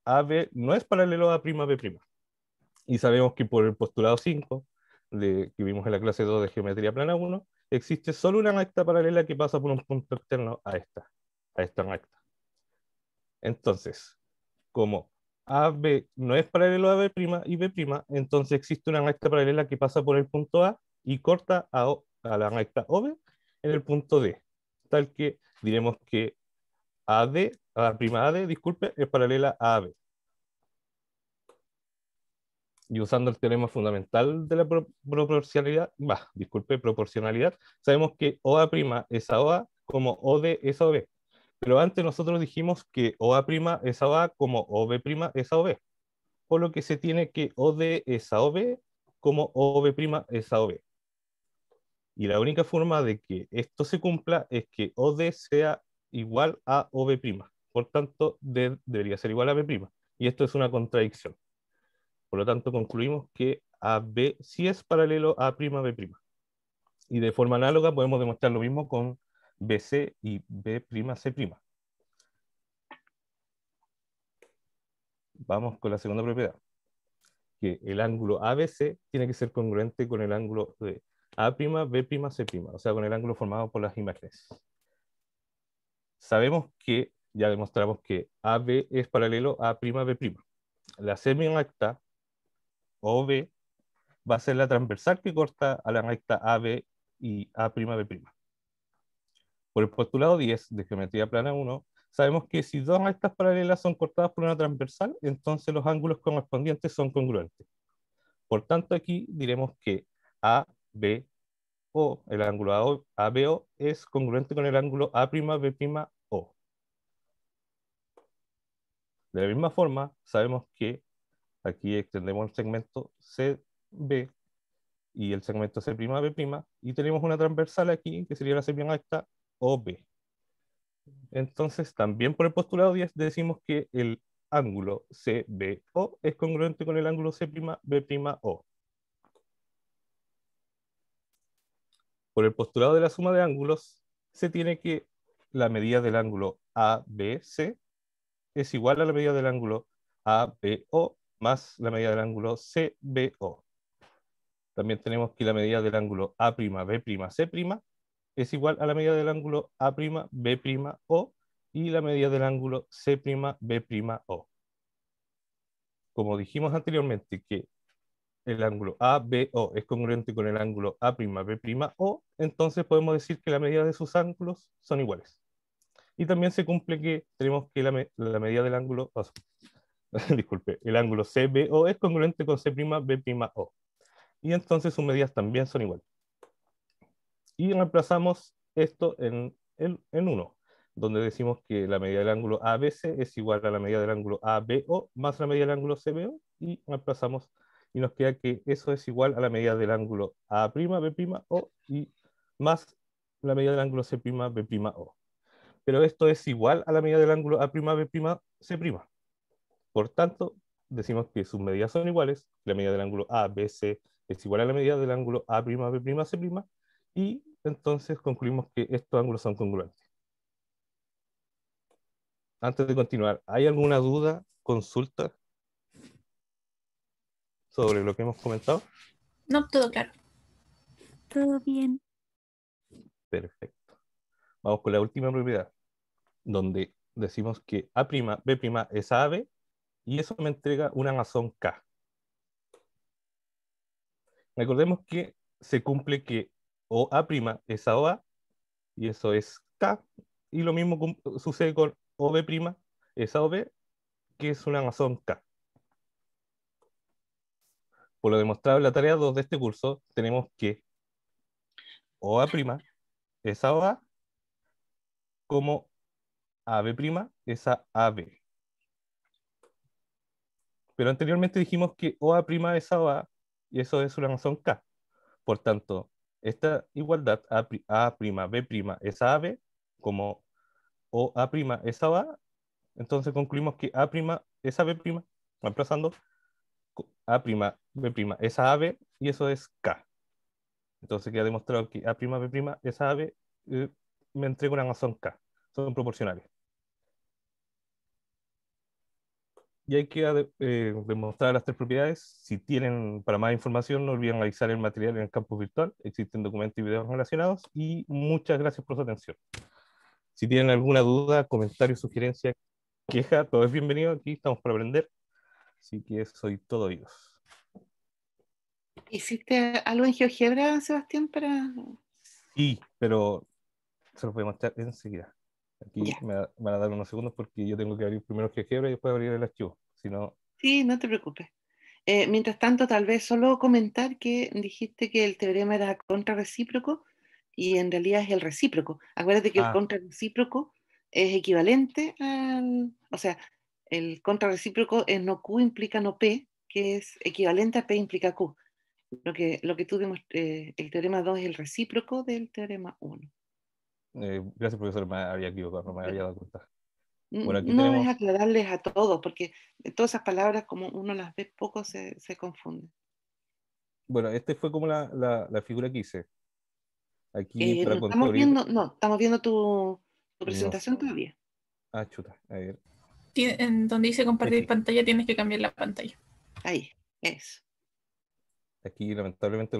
AB no es paralelo a A'B'. Y sabemos que por el postulado 5, que vimos en la clase 2 de geometría plana 1, existe solo una recta paralela que pasa por un punto externo a esta recta. Entonces, como AB no es paralelo a B' y B', entonces existe una recta paralela que pasa por el punto A y corta a la recta OB en el punto D, tal que diremos que AD, disculpe, es paralela a AB. Y usando el teorema fundamental de la proporcionalidad, sabemos que OA' es a OA como OD es a OB. Pero antes nosotros dijimos que OA' es a OA como OB' es a OB. Por lo que se tiene que OD es a OB como OB' es a OB. Y la única forma de que esto se cumpla es que OD sea igual a OB'. Por tanto, D debería ser igual a B'. Y esto es una contradicción. Por lo tanto, concluimos que AB sí es paralelo a A'B'. Y de forma análoga podemos demostrar lo mismo con BC y B'C'. Vamos con la segunda propiedad, que el ángulo ABC tiene que ser congruente con el ángulo de A', B', C', o sea, con el ángulo formado por las imágenes. Sabemos que, ya demostramos que AB es paralelo a A'B'. La semi-recta OB va a ser la transversal que corta a la recta AB y A'B'. Por el postulado 10 de geometría plana 1, sabemos que si dos rectas paralelas son cortadas por una transversal, entonces los ángulos correspondientes son congruentes. Por tanto, aquí diremos que ABO, el ángulo ABO, es congruente con el ángulo A'B'. De la misma forma, sabemos que aquí extendemos el segmento CB y el segmento C'B', y tenemos una transversal aquí, que sería la semi-recta OB. Entonces, también por el postulado 10 decimos que el ángulo CBO es congruente con el ángulo C'B'O. Por el postulado de la suma de ángulos, se tiene que la medida del ángulo ABC es igual a la medida del ángulo ABO más la medida del ángulo CBO. También tenemos que la medida del ángulo A'B', C' es igual a la medida del ángulo A'B', y la medida del ángulo C'B'. Como dijimos anteriormente que el ángulo ABO es congruente con el ángulo A'B', entonces podemos decir que la medida de sus ángulos son iguales. Y también se cumple que tenemos que la medida del ángulo, disculpe, el ángulo CBO es congruente con C'B'O. Y entonces sus medidas también son iguales. Y reemplazamos esto en 1, donde decimos que la medida del ángulo ABC es igual a la medida del ángulo ABO más la medida del ángulo CBO, y reemplazamos y nos queda que eso es igual a la medida del ángulo A'B'O y más la medida del ángulo C'B'O. Pero esto es igual a la medida del ángulo A'B'C'. Por tanto, decimos que sus medidas son iguales, la medida del ángulo ABC es igual a la medida del ángulo A'B'C', y entonces concluimos que estos ángulos son congruentes. Antes de continuar, ¿hay alguna duda, consulta sobre lo que hemos comentado? No, todo claro. Todo bien. Perfecto. Vamos con la última propiedad, donde decimos que A'B' es a AB, y eso me entrega una razón K. Recordemos que se cumple que OA' es a OA, y eso es K, y lo mismo sucede con OB' es a OB, que es una razón K. Por lo demostrado en la tarea 2 de este curso, tenemos que OA' es a OA, como AB' es a AB. Pero anteriormente dijimos que OA' es a OA, y eso es una razón K. Por tanto, esta igualdad A'B' es a AB, como OA' es a OA, entonces concluimos que A' es a B', reemplazando A'B' es a AB, y eso es K. Entonces queda demostrado que A'B' es a AB, me entrega una razón K. Son proporcionales. Y hay que demostrar las tres propiedades. Si tienen para más información, no olviden revisar el material en el campus virtual. Existen documentos y videos relacionados. Y muchas gracias por su atención. Si tienen alguna duda, comentario, sugerencia, queja, todo es bienvenido. Aquí estamos para aprender. Así que soy todo oídos. ¿Hiciste algo en GeoGebra, Sebastián, para...? Sí, pero se los voy a mostrar enseguida. Aquí Ya. me van a dar unos segundos porque yo tengo que abrir primero GeoGebra y después abrir el archivo. Si no, Sí, no te preocupes. Mientras tanto, tal vez solo comentar que dijiste que el teorema era contrarrecíproco y en realidad es el recíproco. Acuérdate que el contrarrecíproco es equivalente al... O sea, el contrarrecíproco es no Q implica no P, que es equivalente a P implica Q. Lo que tú el teorema 2 es el recíproco del teorema 1. gracias, profesor, me había equivocado, no me había dado cuenta. Mm, Bueno, aquí No es tenemos, aclararles a todos, porque todas esas palabras, como uno las ve poco, se confunden. bueno, este fue como la figura que hice. Aquí para Estamos construir, viendo, no, estamos viendo tu no, presentación todavía. chuta, a ver, En donde dice compartir aquí, pantalla, tienes que cambiar la pantalla. Ahí, eso. aquí lamentablemente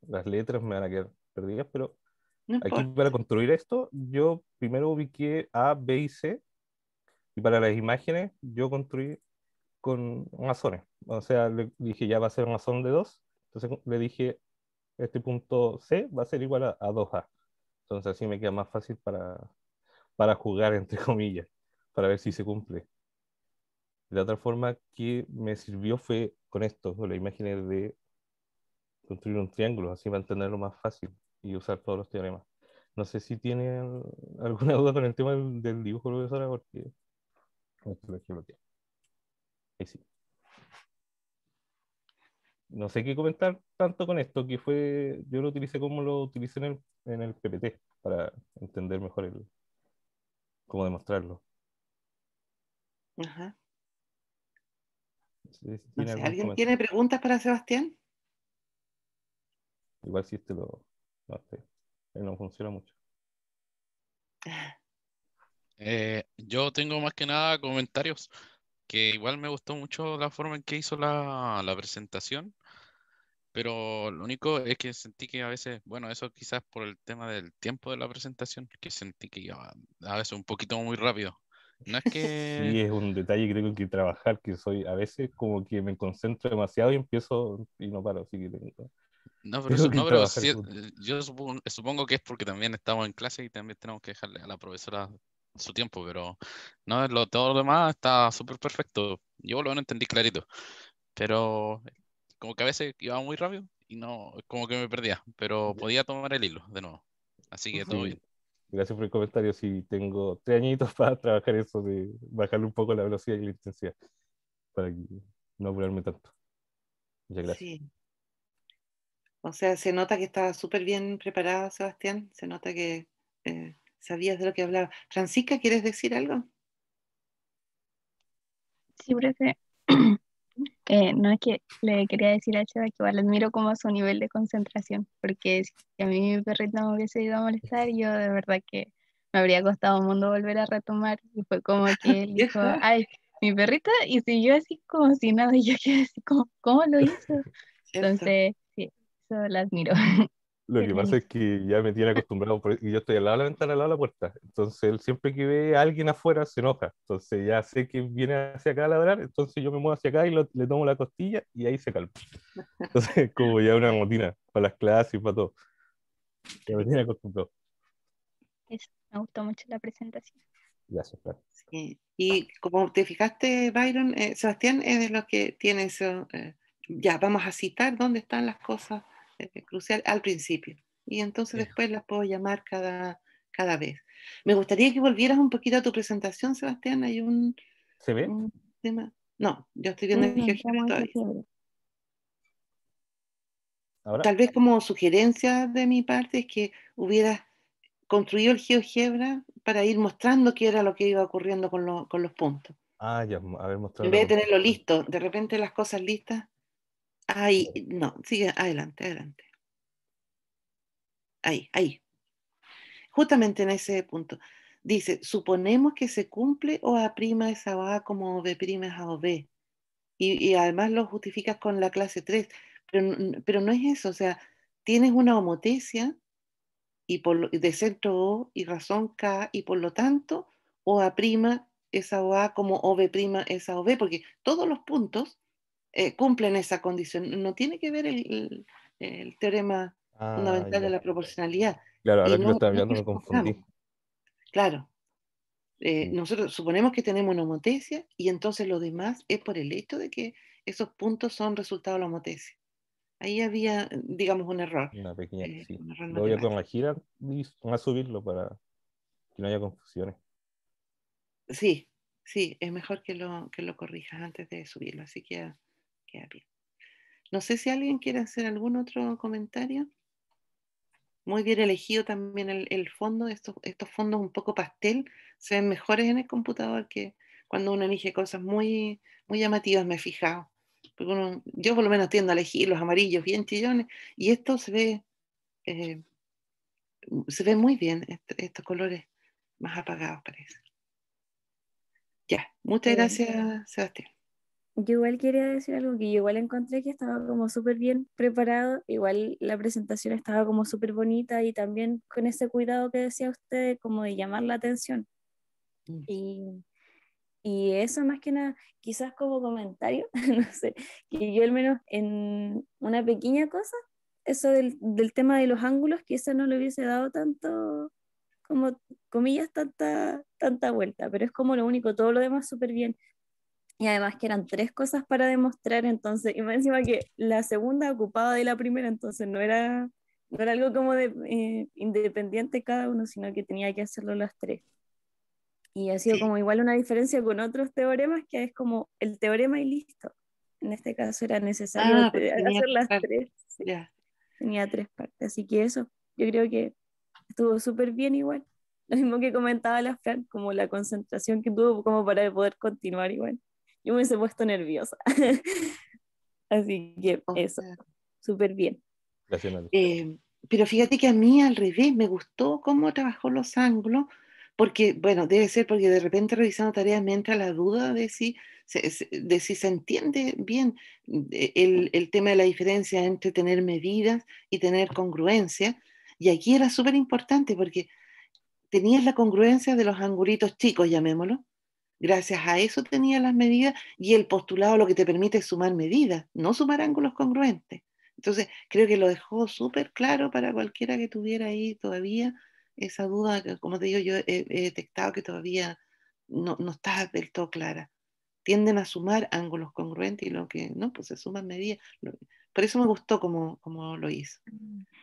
las letras me van a quedar perdidas, pero No aquí importa. para construir esto, yo primero ubiqué A, B y C, y para las imágenes yo construí con razones. O sea, le dije ya va a ser una razón de 2, entonces le dije este punto C va a ser igual a 2A. Entonces así me queda más fácil para jugar, entre comillas, para ver si se cumple. La otra forma que me sirvió fue con esto, con las imágenes de construir un triángulo, así va a entenderlo más fácil y usar todos los teoremas. No sé si tienen alguna duda con el tema del dibujo, profesora, porque esto lo geometría. Ahí sí. No sé qué comentar tanto con esto, que fue, yo lo utilicé como lo utilicé en el PPT, para entender mejor cómo demostrarlo. Ajá. No sé si No tiene sé, algún ¿alguien comentario. tiene preguntas para Sebastián? Igual si no sé, no funciona mucho. Yo tengo más que nada comentarios, que igual me gustó mucho la forma en que hizo la presentación, pero lo único es que sentí que a veces, bueno, eso quizás por el tema del tiempo de la presentación, que sentí que iba a veces un poquito muy rápido. No es que, Sí, es un detalle que tengo que trabajar, que soy a veces como que me concentro demasiado y empiezo y no paro, así que tengo. No, pero, Tengo que no, pero trabajar sí, con... yo supongo que es porque también estamos en clase y también tenemos que dejarle a la profesora su tiempo, pero no, todo lo demás está súper perfecto. Yo lo entendí clarito, pero como que a veces iba muy rápido y no, como que me perdía, pero podía tomar el hilo de nuevo. Así que todo Sí, bien. gracias por el comentario. Sí, tengo 3 añitos para trabajar eso de bajarle un poco la velocidad y la intensidad para que no apurarme tanto. Muchas gracias. Sí. O sea, se nota que estaba súper bien preparado, Sebastián. Se nota que sabías de lo que hablaba. Francisca, ¿quieres decir algo? Sí, profe. No, es que le quería decir a Cheva que igual admiro como su nivel de concentración, porque si a mí mi perrito me hubiese ido a molestar, yo de verdad que me habría costado un mundo volver a retomar. Y fue como que él dijo, ¿Cierto? ay, mi perrita, y siguió así como si nada, y yo quedé así como, ¿cómo lo hizo? ¿Cierto? Entonces, sí, eso lo admiro. Lo Qué que pasa es organiza. que ya me tiene acostumbrado, y yo estoy al lado de la ventana, al lado de la puerta. Entonces él siempre que ve a alguien afuera se enoja. Entonces ya sé que viene hacia acá a ladrar, entonces yo me muevo hacia acá y le tomo la costilla y ahí se calma. Entonces como ya una rutina para las clases y para todo. Ya me tiene acostumbrado. Eso, me gustó mucho la presentación. Gracias, Fran. Sí. Y como te fijaste, Byron, Sebastián es de los que tiene eso. Ya, vamos a citar dónde están las cosas cruciales al principio. Y entonces Eso. después las puedo llamar cada vez. Me gustaría que volvieras un poquito a tu presentación, Sebastián. Hay ¿Se ve? un tema. No, yo estoy Sí, viendo el no GeoGebra entramos en todavía. septiembre. ¿Ahora? Tal vez como sugerencia de mi parte es que hubieras construido el GeoGebra para ir mostrando qué era lo que iba ocurriendo con los puntos. Ah, ya, a ver, mostrar En la vez de tenerlo construcción. listo, de repente las cosas listas. Ahí, no, sigue adelante, adelante. Ahí. Justamente en ese punto. Dice, suponemos que se cumple o A' es a A como B' es a o B. Y además lo justificas con la clase 3. Pero no es eso, o sea, tienes una homotecia de centro O y razón K, y por lo tanto, o A' es a o A como o B' es a o B, porque todos los puntos cumplen esa condición. No tiene que ver el teorema Ah, fundamental de ya. la proporcionalidad. Claro, Y ahora que lo no, estaba no mirando me confundamos. confundí. Claro, Sí, nosotros suponemos que tenemos una homotecia y entonces lo demás es por el hecho de que esos puntos son resultado de la homotecia. Ahí había, digamos, una pequeña, sí. un error Lo voy a matemático. corregir y a subirlo para que no haya confusiones. Sí, sí, es mejor que lo corrijas antes de subirlo, así que queda bien. No sé si alguien quiere hacer algún otro comentario. Muy bien elegido también el fondo. Estos fondos un poco pastel se ven mejores en el computador que cuando uno elige cosas muy llamativas, me he fijado. Porque yo por lo menos tiendo a elegir los amarillos bien chillones y esto eh, se ve muy bien, estos colores más apagados parece. Ya, muchas Eh, gracias, Sebastián. Yo igual quería decir algo que yo igual encontré que estaba como súper bien preparado, igual la presentación estaba como súper bonita y también con ese cuidado que decía usted como de llamar la atención. Mm. Y, y eso más que nada, quizás como comentario, no sé, que yo al menos en una pequeña cosa, eso del tema de los ángulos, que eso no le hubiese dado tanto, como comillas, tanta vuelta, pero es como lo único, todo lo demás súper bien. Y además que eran 3 cosas para demostrar, entonces, y más encima que la segunda ocupaba de la primera, entonces no era algo como de independiente cada uno, sino que tenía que hacerlo las 3. Y ha sido Sí. como igual una diferencia con otros teoremas, que es como el teorema y listo. En este caso era necesario Porque tenía hacer las claro, 3, sí, ya. tenía 3 partes, así que eso, yo creo que estuvo súper bien igual. Lo mismo que comentaba la Fran, como la concentración que tuvo como para poder continuar igual. Yo me hubiese puesto nerviosa. Así que O eso, sea, súper bien. Gracias, Nati. pero fíjate que a mí al revés, me gustó cómo trabajó los ángulos, porque, bueno, debe ser porque de repente revisando tareas me entra la duda de si se entiende bien el tema de la diferencia entre tener medidas y tener congruencia. Y aquí era súper importante porque tenías la congruencia de los angulitos chicos, llamémoslo. Gracias a eso tenías las medidas y el postulado lo que te permite es sumar medidas, no sumar ángulos congruentes. Entonces, creo que lo dejó súper claro para cualquiera que tuviera ahí todavía esa duda, que, como te digo, yo he detectado que todavía no está del todo clara. Tienden a sumar ángulos congruentes y lo que no, pues se suman medidas. Por eso me gustó como lo hizo.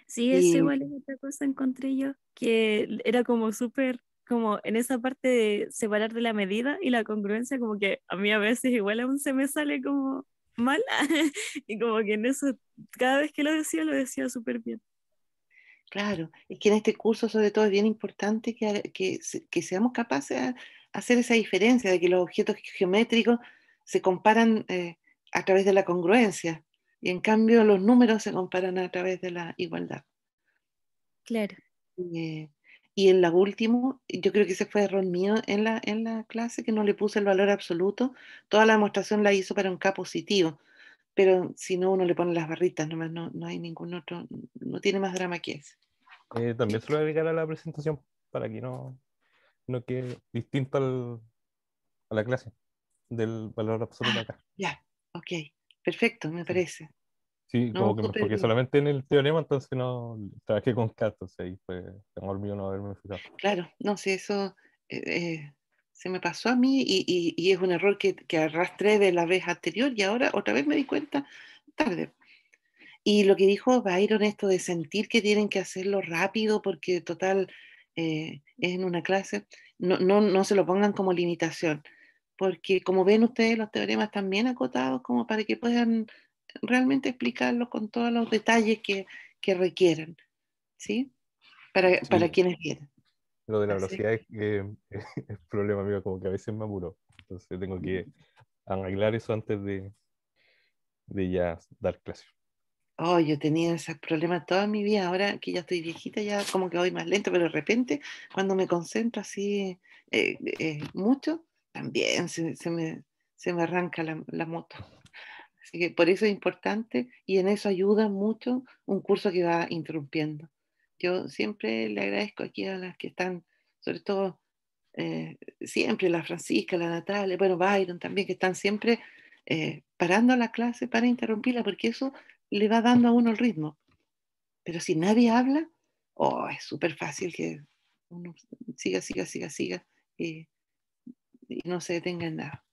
Sí, eso Y igual es otra cosa encontré yo, que era como súper, como en esa parte de separar de la medida y la congruencia, como que a mí a veces igual aún se me sale como mal, y como que en eso, cada vez que lo decía súper bien. claro, es que en este curso sobre todo es bien importante que seamos capaces de hacer esa diferencia de que los objetos geométricos se comparan a través de la congruencia y en cambio los números se comparan a través de la igualdad. Claro. Eh, y en la última, yo creo que ese fue error mío en la clase, que no le puse el valor absoluto. Toda la demostración la hizo para un K positivo, pero si no, uno le pone las barritas, nomás no hay ningún otro, no tiene más drama que ese. También se lo voy a agregar a la presentación para que no quede distinto a la clase del valor absoluto Ah, acá. ya, ok, perfecto, me Sí, parece. sí, No, como que me súper enfoqué bien. solamente en el teorema, entonces no trabajé con K, entonces ahí fue error mío no haberme fijado. Claro, no sé, eso eh, eh, se me pasó a mí y es un error que arrastré de la vez anterior y ahora otra vez me di cuenta tarde. Y lo que dijo Byron, esto de sentir que tienen que hacerlo rápido porque total es en una clase, no se lo pongan como limitación, porque como ven ustedes los teoremas están bien acotados como para que puedan realmente explicarlo con todos los detalles que requieran, ¿sí? Para Sí, quienes vienen. lo de la Así velocidad es problema mío, como que a veces me apuro, entonces tengo que arreglar eso antes de ya dar clase. oh, yo tenía ese problema toda mi vida, ahora que ya estoy viejita, ya como que voy más lento, pero de repente cuando me concentro así mucho, también se me arranca la moto. Así que por eso es importante y en eso ayuda mucho un curso que va interrumpiendo. Yo siempre le agradezco aquí a las que están, sobre todo siempre la Francisca, la Natalia, bueno, Byron también, que están siempre parando la clase para interrumpirla, porque eso le va dando a uno el ritmo. Pero si nadie habla, oh, es súper fácil que uno siga y no se detenga en nada.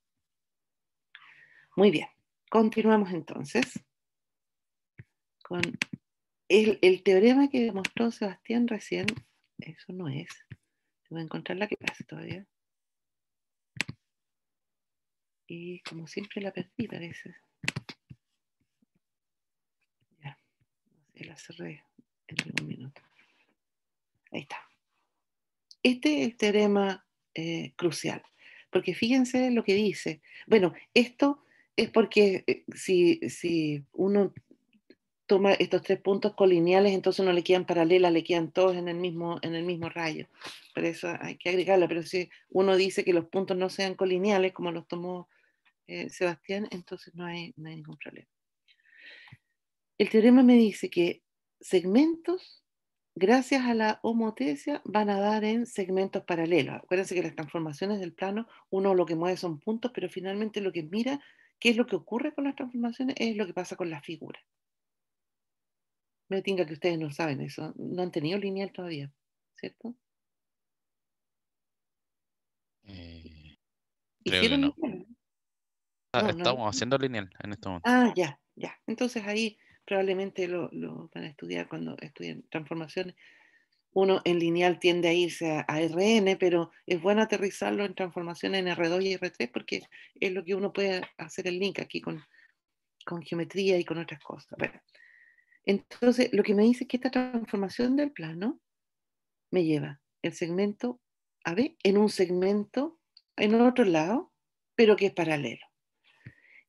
Muy bien, continuamos entonces con el teorema que demostró Sebastián recién. Eso no es. Voy a encontrar la clase todavía. Y como siempre la perdí, parece. Ya, no sé, la cerré en algún minuto. Ahí está. Este es el teorema crucial, porque fíjense lo que dice. Bueno, esto es porque si uno toma estos tres puntos colineales, entonces no le quedan paralelas, le quedan todos en el mismo rayo. Por eso hay que agregarla, pero si uno dice que los puntos no sean colineales, como los tomó Sebastián, entonces no hay ningún problema. El teorema me dice que segmentos, gracias a la homotesia, van a dar en segmentos paralelos. Acuérdense que las transformaciones del plano, uno lo que mueve son puntos, pero finalmente lo que mira qué es lo que ocurre con las transformaciones es lo que pasa con las figuras. Me tinga que ustedes no saben eso, no han tenido lineal todavía, ¿cierto? Creo que ¿Hicieron no. lineal? No, no. Estamos haciendo lineal en este momento. Ah, ya, ya. Entonces ahí probablemente lo van a estudiar cuando estudien transformaciones. Uno en lineal tiende a irse a RN, pero es bueno aterrizarlo en transformaciones en R2 y R3 porque es lo que uno puede hacer el link aquí con geometría y con otras cosas. Bueno, entonces lo que me dice es que esta transformación del plano me lleva el segmento AB en un segmento en otro lado, pero que es paralelo.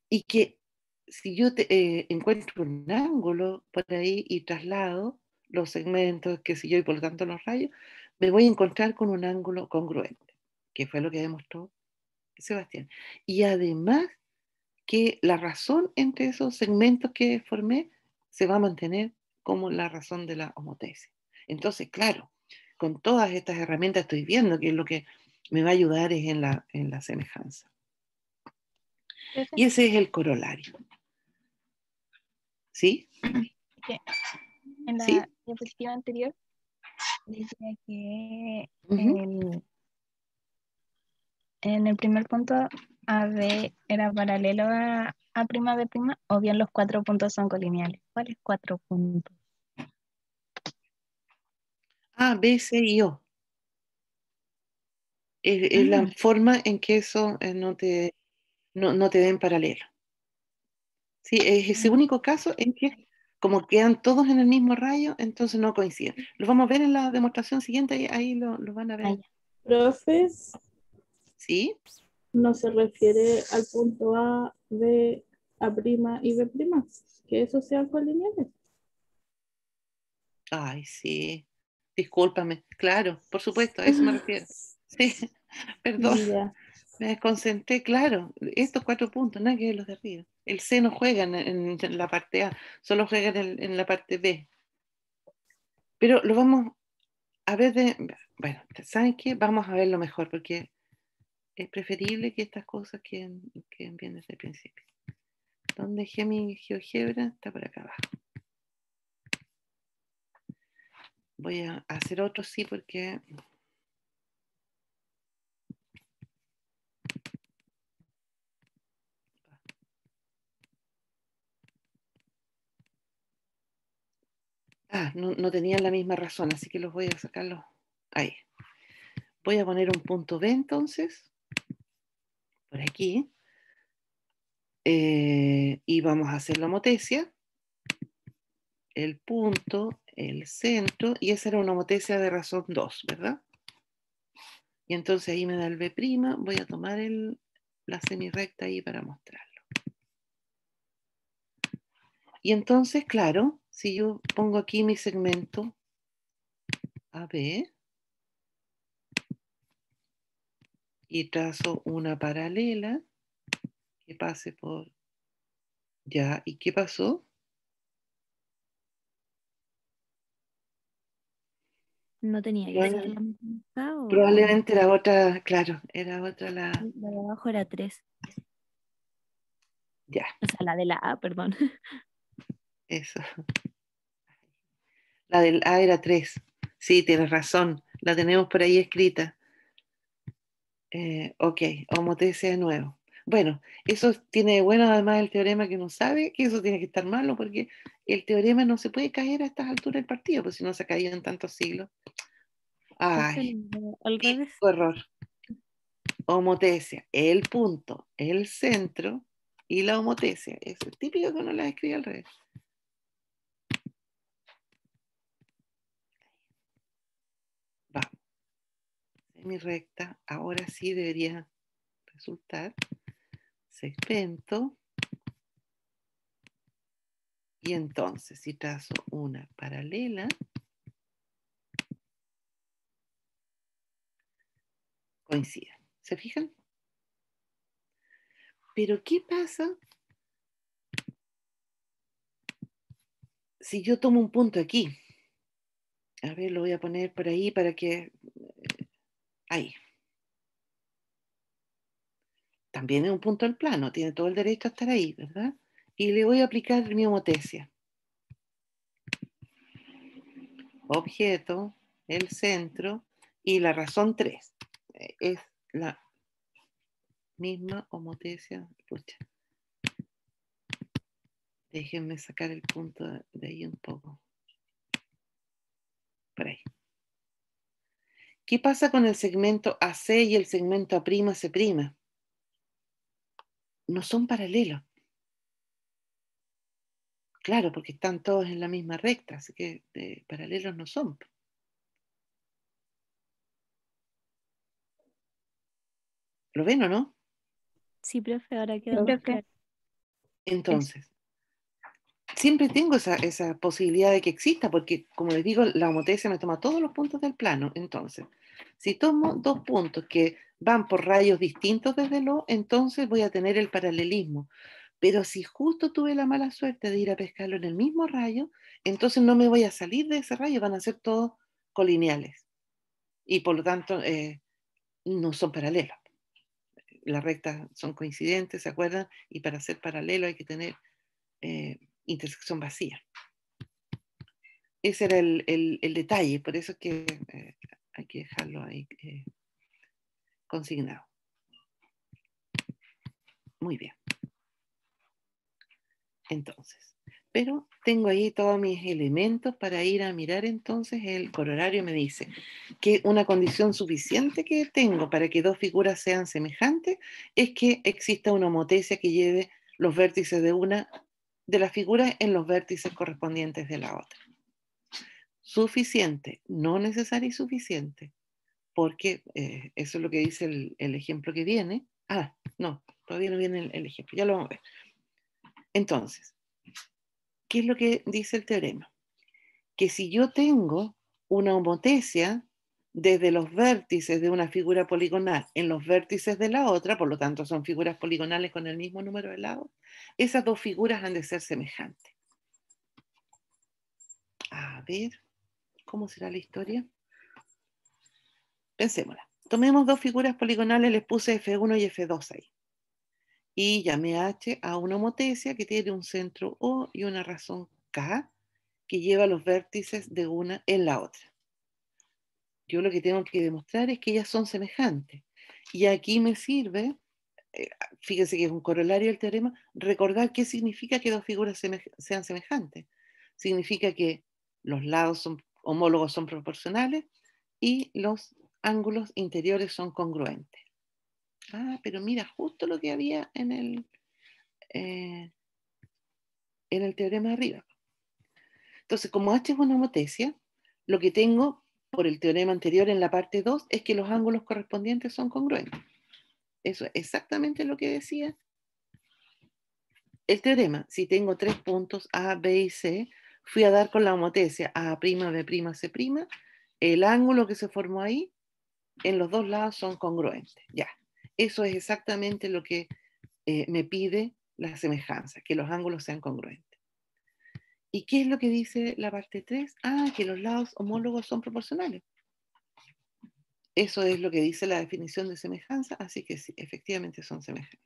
Y que si yo encuentro un ángulo por ahí y traslado los segmentos, qué sé yo, y por lo tanto los rayos, me voy a encontrar con un ángulo congruente, que fue lo que demostró Sebastián. Y además que la razón entre esos segmentos que formé se va a mantener como la razón de la homotesia. Entonces, claro, con todas estas herramientas estoy viendo que lo que me va a ayudar es en la semejanza. Profe, Y ese es el corolario. ¿Sí? Que en ¿Sí? la diapositiva anterior decía que Ujú. en el primer punto AB era paralelo a prima B prima, o bien los 4 puntos son colineales. ¿Cuáles 4 puntos? A, B, C y O. Es la Ah, forma en que eso no te den paralelo. Sí, es ese único caso en que como quedan todos en el mismo rayo, entonces no coinciden. Lo vamos a ver en la demostración siguiente, ahí lo van a ver. ya. Profes, ¿Sí? no se refiere al punto A, B, A' y B', que esos sean colineales. Ay, sí. Discúlpame. Claro, por supuesto, a eso me refiero. Sí, perdón, Ya, me desconcentré, claro. Estos 4 puntos, nada que ver los de arriba. El C no juega en la parte A, solo juega en la parte B. Pero lo vamos a ver bueno, ¿saben qué? Vamos a verlo mejor porque es preferible que estas cosas queden bien desde el principio. ¿Dónde dejé mi GeoGebra? Está por acá abajo. Voy a hacer otro sí porque... no tenían la misma razón, así que los voy a sacarlos ahí. Voy a poner un punto B entonces, por aquí, y vamos a hacer la homotesia, el punto, el centro, y esa era una homotesia de razón 2, ¿verdad? Y entonces ahí me da el B', voy a tomar la semirrecta ahí para mostrarlo. Y entonces, claro, si yo pongo aquí mi segmento AB y trazo una paralela que pase por ya, ¿y qué pasó? ¿No tenía que ser la misma acá o no? Probablemente era otra, claro, era otra La de abajo era 3. ya, O sea, la de la A, perdón. eso. La del A era 3. Sí, tienes razón, la tenemos por ahí escrita. Ok, homotesia de nuevo. Bueno, eso tiene de bueno además el teorema que uno sabe que eso tiene que estar malo porque el teorema no se puede caer a estas alturas del partido, pues si no se ha caído en tantos siglos. Este Ay, no, al revés. típico error. Homotesia, el punto, el centro y la homotesia. Eso es típico que uno la escribe al revés. Vamos, semi-recta, ahora sí debería resultar. Segmento. Y entonces, si trazo una paralela, coincide. ¿Se fijan? Pero, ¿qué pasa si yo tomo un punto aquí? A ver, lo voy a poner por ahí para que... Ahí. También es un punto del plano, tiene todo el derecho a estar ahí, ¿verdad? Y le voy a aplicar mi homotesia. Objeto, el centro y la razón 3. Es la misma homotesia. Pucha. Déjenme sacar el punto de ahí un poco. Por ahí. ¿Qué pasa con el segmento AC y el segmento A'C'? No son paralelos. Claro, porque están todos en la misma recta, así que paralelos no son. ¿Lo ven o no? Sí, profe, ahora queda Sí, más profe. claro. Entonces, siempre tengo esa posibilidad de que exista, porque como les digo, la homotesia me toma todos los puntos del plano. Entonces, si tomo dos puntos que van por rayos distintos desde el O, entonces voy a tener el paralelismo. Pero si justo tuve la mala suerte de ir a pescarlo en el mismo rayo, entonces no me voy a salir de ese rayo, van a ser todos colineales. Y por lo tanto, no son paralelos. Las rectas son coincidentes, ¿se acuerdan? Y para ser paralelo hay que tener intersección vacía. ese era el detalle, por eso es que hay que dejarlo ahí consignado. Muy bien. Entonces, pero tengo ahí todos mis elementos para ir a mirar entonces el corolario. Me dice que una condición suficiente que tengo para que dos figuras sean semejantes es que exista una homotesia que lleve los vértices de una de las figuras en los vértices correspondientes de la otra. Suficiente, no necesario y suficiente, porque eso es lo que dice el ejemplo que viene. Ah, no, todavía no viene el ejemplo, ya lo vamos a ver. Entonces, ¿qué es lo que dice el teorema? Que si yo tengo una homotesia desde los vértices de una figura poligonal en los vértices de la otra, por lo tanto son figuras poligonales con el mismo número de lados, esas dos figuras han de ser semejantes. A ver, ¿cómo será la historia? Pensémosla. Tomemos dos figuras poligonales, les puse F1 y F2 ahí. Y llamé H a una homotesia que tiene un centro O y una razón K que lleva los vértices de una en la otra. Yo lo que tengo que demostrar es que ellas son semejantes. Y aquí me sirve, fíjense que es un corolario del teorema, recordar qué significa que dos figuras sean semejantes. Significa que los lados homólogos son proporcionales y los ángulos interiores son congruentes. Ah, pero mira, justo lo que había en el teorema de arriba. Entonces, como H es una homotesia, lo que tengo por el teorema anterior en la parte 2 es que los ángulos correspondientes son congruentes. Eso es exactamente lo que decía el teorema. Si tengo tres puntos A, B y C, fui a dar con la homotesia A', B', C', el ángulo que se formó ahí en los dos lados son congruentes. Ya, eso es exactamente lo que me pide la semejanza, que los ángulos sean congruentes. ¿Y qué es lo que dice la parte 3? Ah, que los lados homólogos son proporcionales. Eso es lo que dice la definición de semejanza, así que sí, efectivamente son semejantes.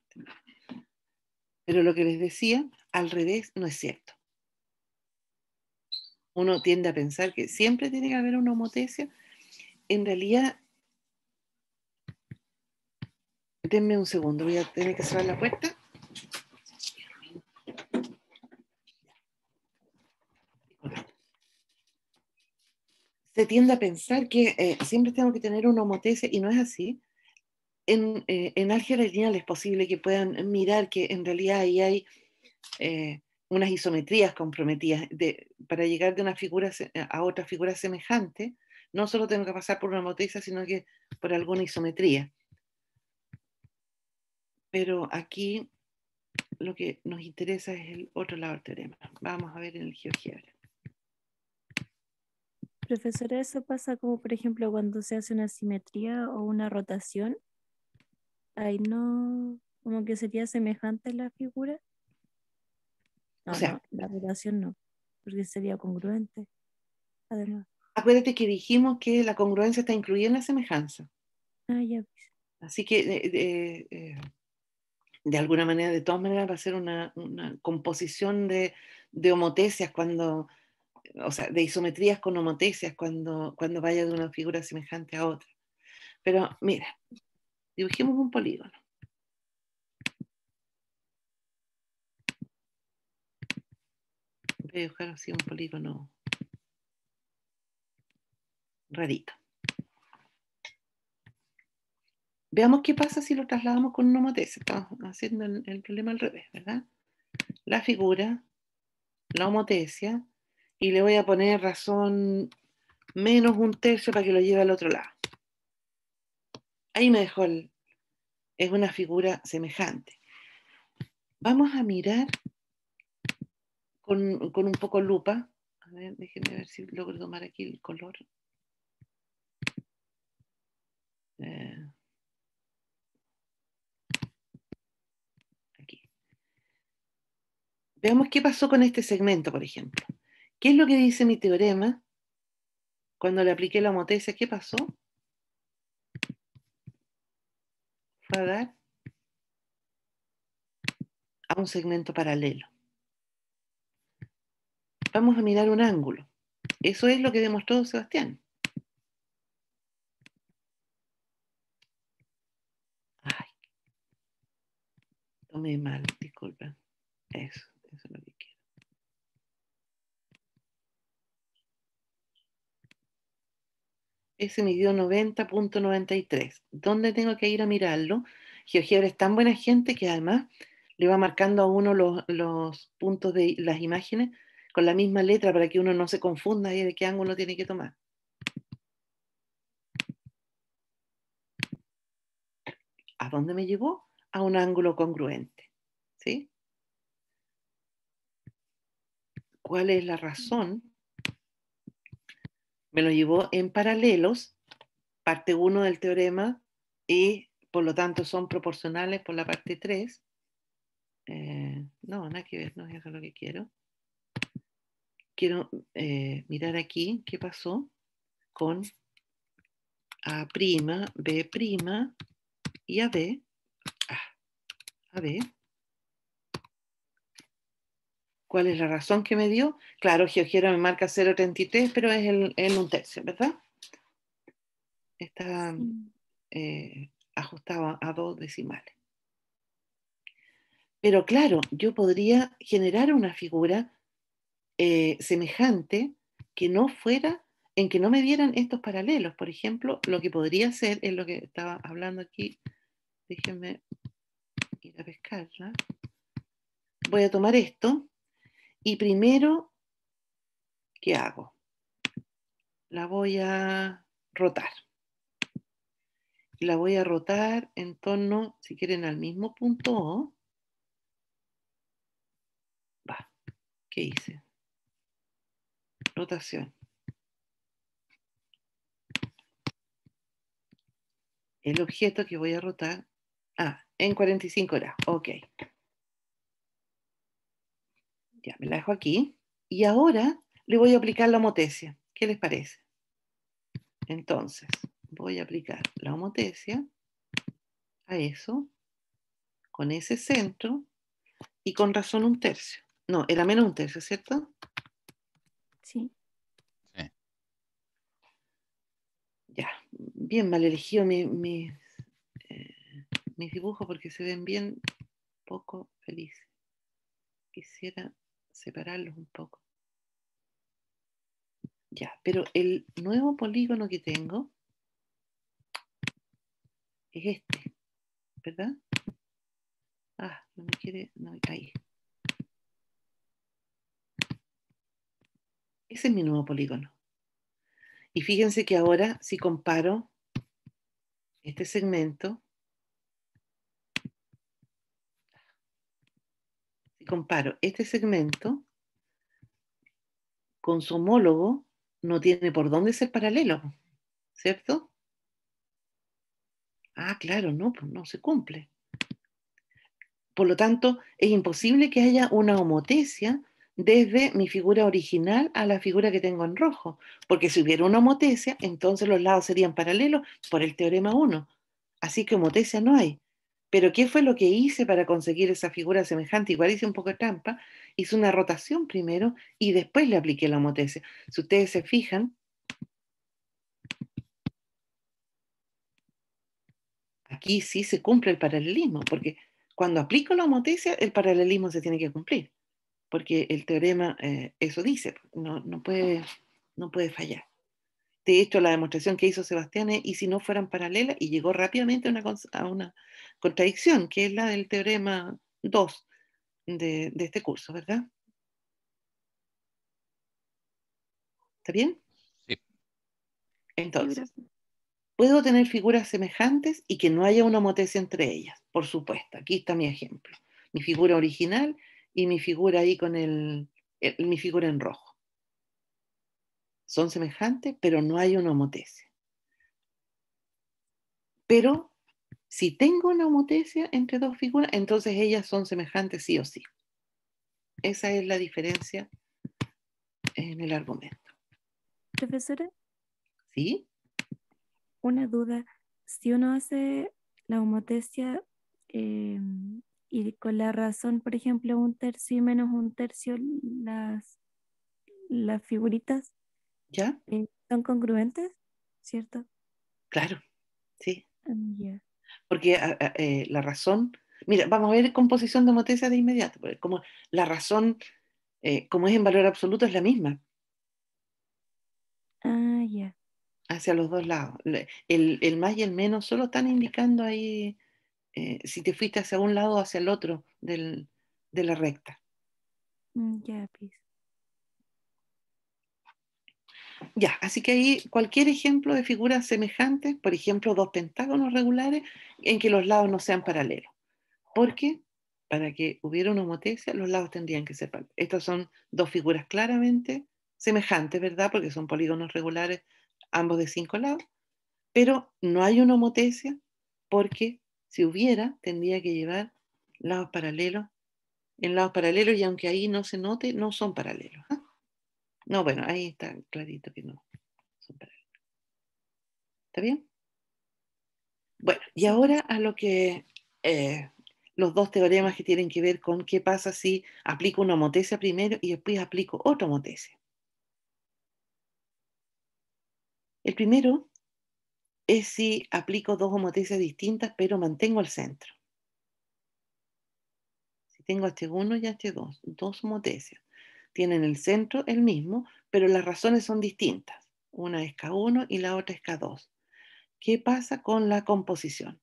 Pero lo que les decía, al revés, no es cierto. Uno tiende a pensar que siempre tiene que haber una homotesia. En realidad, denme un segundo, voy a tener que cerrar la puerta. Se tiende a pensar que siempre tengo que tener una homotesia y no es así. En álgebra lineal es posible que puedan mirar que en realidad ahí hay unas isometrías comprometidas. Para llegar de una figura a otra figura semejante, no solo tengo que pasar por una homotesia, sino que por alguna isometría. Pero aquí lo que nos interesa es el otro lado del teorema. Vamos a ver en el GeoGebra. Profesora, eso pasa como, por ejemplo, cuando se hace una simetría o una rotación. Ahí no, como que sería semejante la figura. No, O sea, no, la rotación no, porque sería congruente, además. acuérdate que dijimos que la congruencia está incluida en la semejanza. Ah, ya ves. Así que de alguna manera, de todas maneras, va a ser una composición de homotesias cuando, o sea, de isometrías con homotesias cuando vaya de una figura semejante a otra. Pero mira, dibujemos un polígono. Voy a dibujar así un polígono rarito. Veamos qué pasa si lo trasladamos con una homotesia. Estamos haciendo el problema al revés, ¿verdad? La figura, la homotesia, y le voy a poner razón menos un tercio para que lo lleve al otro lado. Ahí me dejó es una figura semejante. Vamos a mirar con un poco lupa. A ver, déjenme ver si logro tomar aquí el color. Aquí. Veamos qué pasó con este segmento, por ejemplo. ¿Qué es lo que dice mi teorema? Cuando le apliqué la homotesia, ¿qué pasó? Fue a dar a un segmento paralelo. Vamos a mirar un ángulo. Eso es lo que demostró Sebastián. Ay, tomé mal, disculpen. Eso es lo que quiero. Ese midió 90.93. ¿Dónde tengo que ir a mirarlo? GeoGebra es tan buena gente que además le va marcando a uno los puntos de las imágenes con la misma letra para que uno no se confunda y de qué ángulo tiene que tomar. ¿A dónde me llevó? A un ángulo congruente. ¿Sí? ¿Cuál es la razón? Me lo llevó en paralelos, parte 1 del teorema, y por lo tanto son proporcionales por la parte 3. No, nada que ver, no es eso lo que quiero. Quiero mirar aquí qué pasó con A', B' y AB. AB. ¿Cuál es la razón que me dio? Claro, GeoGebra me marca 0,33, pero es en un tercio, ¿verdad? Está ajustado a 2 decimales. Pero claro, yo podría generar una figura semejante que no fuera, en que no me dieran estos paralelos. Por ejemplo, lo que podría hacer es lo que estaba hablando aquí. Déjenme ir a pescarla. Voy a tomar esto y primero, ¿qué hago? La voy a rotar. La voy a rotar en torno, si quieren, al mismo punto O. Va, ¿qué hice? Rotación. El objeto que voy a rotar, en 45 grados, ok. Ya, me la dejo aquí. Y ahora le voy a aplicar la homotesia. ¿Qué les parece? Entonces, voy a aplicar la homotesia a eso, con ese centro, y con razón un tercio. No, era menos un tercio, ¿cierto? Sí. Sí. Ya, bien mal elegido mis dibujos porque se ven bien poco felices. Quisiera separarlos un poco. Ya, pero el nuevo polígono que tengo es este, ¿verdad? No me quiere, no, ahí. Ese es mi nuevo polígono. Y fíjense que ahora, si comparo este segmento, con su homólogo, no tiene por dónde ser paralelo, ¿cierto? Claro, no, pues no se cumple. Por lo tanto, es imposible que haya una homotesia desde mi figura original a la figura que tengo en rojo, porque si hubiera una homotesia, entonces los lados serían paralelos por el teorema 1. Así que homotesia no hay. Pero ¿qué fue lo que hice para conseguir esa figura semejante? Igual hice un poco de trampa, hice una rotación primero y después le apliqué la homotesia. Si ustedes se fijan, aquí sí se cumple el paralelismo, porque cuando aplico la homotesia, el paralelismo se tiene que cumplir, porque el teorema eso dice, no puede fallar. De hecho, la demostración que hizo Sebastián es, y si no fueran paralelas, y llegó rápidamente a una contradicción, que es la del teorema 2 de este curso, ¿verdad? ¿Está bien? Sí. Entonces, puedo tener figuras semejantes y que no haya una homotesia entre ellas, por supuesto. Aquí está mi ejemplo. Mi figura original y mi figura ahí con mi figura en rojo. Son semejantes, pero no hay una homotesia. Pero si tengo una homotesia entre dos figuras, entonces ellas son semejantes sí o sí. Esa es la diferencia en el argumento. Profesora, ¿Sí? una duda. Si uno hace la homotesia y con la razón, por ejemplo, un tercio y menos un tercio, las figuritas, ¿Ya? ¿Son congruentes? ¿Cierto? Claro, sí. Ya. Porque la razón, mira, vamos a ver composición de homotecias de inmediato, porque como la razón, como es en valor absoluto, es la misma Ah, ya. hacia los dos lados. El más y el menos solo están indicando ahí si te fuiste hacia un lado o hacia el otro de la recta. Ya, pues. Ya, así que ahí cualquier ejemplo de figuras semejantes, por ejemplo, dos pentágonos regulares en que los lados no sean paralelos. Porque para que hubiera una homotecia, los lados tendrían que ser paralelos. Estas son dos figuras claramente semejantes, ¿verdad? Porque son polígonos regulares, ambos de 5 lados, pero no hay una homotecia porque si hubiera, tendría que llevar lados paralelos en lados paralelos y aunque ahí no se note, no son paralelos. ¿Ah? No, bueno, ahí está clarito que no son paralelos. ¿Está bien? Bueno, y ahora a lo que los dos teoremas que tienen que ver con qué pasa si aplico una homotecia primero y después aplico otra homotecia. El primero es si aplico dos homotecias distintas, pero mantengo el centro. Si tengo H1 y H2, dos homotecias, tienen el centro el mismo, pero las razones son distintas. Una es K1 y la otra es K2. ¿Qué pasa con la composición?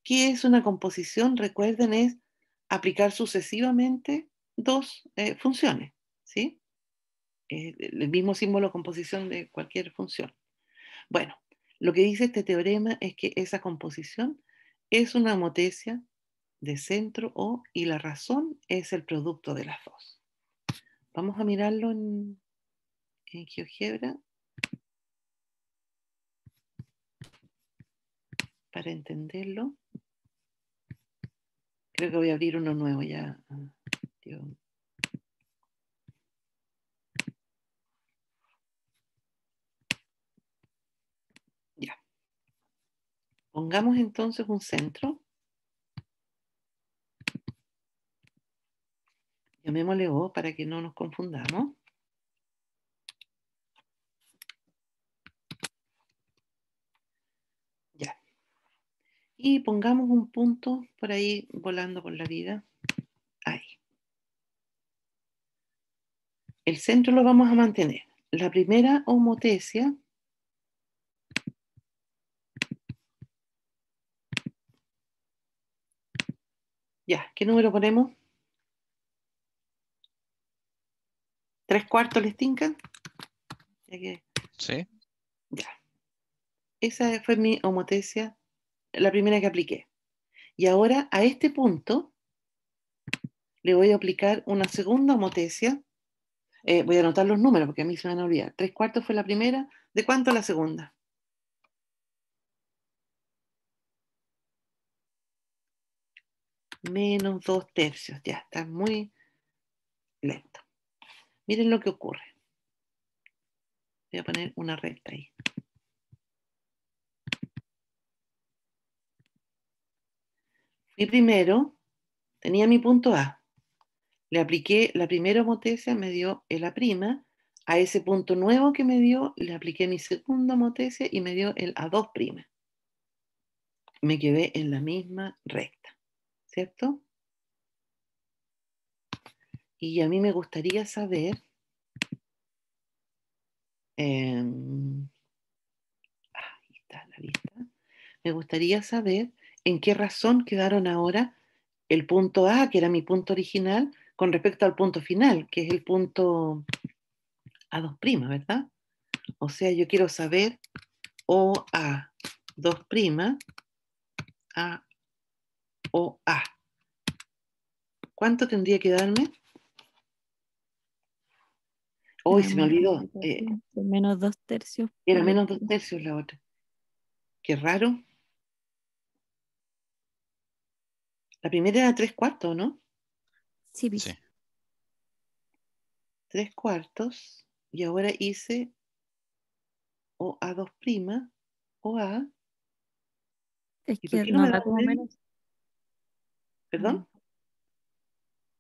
¿Qué es una composición? Recuerden, es aplicar sucesivamente dos funciones, ¿sí? El mismo símbolo de composición de cualquier función. Bueno, lo que dice este teorema es que esa composición es una homotecia de centro O y la razón es el producto de las dos. Vamos a mirarlo en GeoGebra para entenderlo. Creo que voy a abrir uno nuevo ya. Dios. Ya. Pongamos entonces un centro. Llamémosle O para que no nos confundamos. Ya. Y pongamos un punto por ahí volando por la vida. Ahí. El centro lo vamos a mantener. La primera homotecia ya, ¿qué número ponemos? ¿3/4 les tinca? Ya que, ¿Sí? ya. Esa fue mi homotecia, la primera que apliqué. Y ahora a este punto le voy a aplicar una segunda homotecia. Voy a anotar los números porque a mí se me van a olvidar. 3/4 fue la primera. ¿De cuánto la segunda? Menos 2/3. Ya, está muy lento. Miren lo que ocurre. Voy a poner una recta ahí. Fui primero, tenía mi punto A. Le apliqué la primera homotecia, me dio el A'. A ese punto nuevo que me dio, le apliqué mi segunda homotecia y me dio el A2'. Me quedé en la misma recta, ¿cierto? Y a mí me gustaría saber, ahí está la lista, me gustaría saber en qué razón quedaron ahora el punto A, que era mi punto original, con respecto al punto final, que es el punto A2', ¿verdad? O sea, yo quiero saber O A2', A o A. ¿Cuánto tendría que darme? Hoy se me olvidó. De menos 2/3. Era menos 2/3 la otra. Qué raro. La primera era 3/4, ¿no? Sí, Sí. 3/4. Y ahora hice O A2', O A. es ¿Y por que qué no me no da da como medio? menos. ¿Perdón?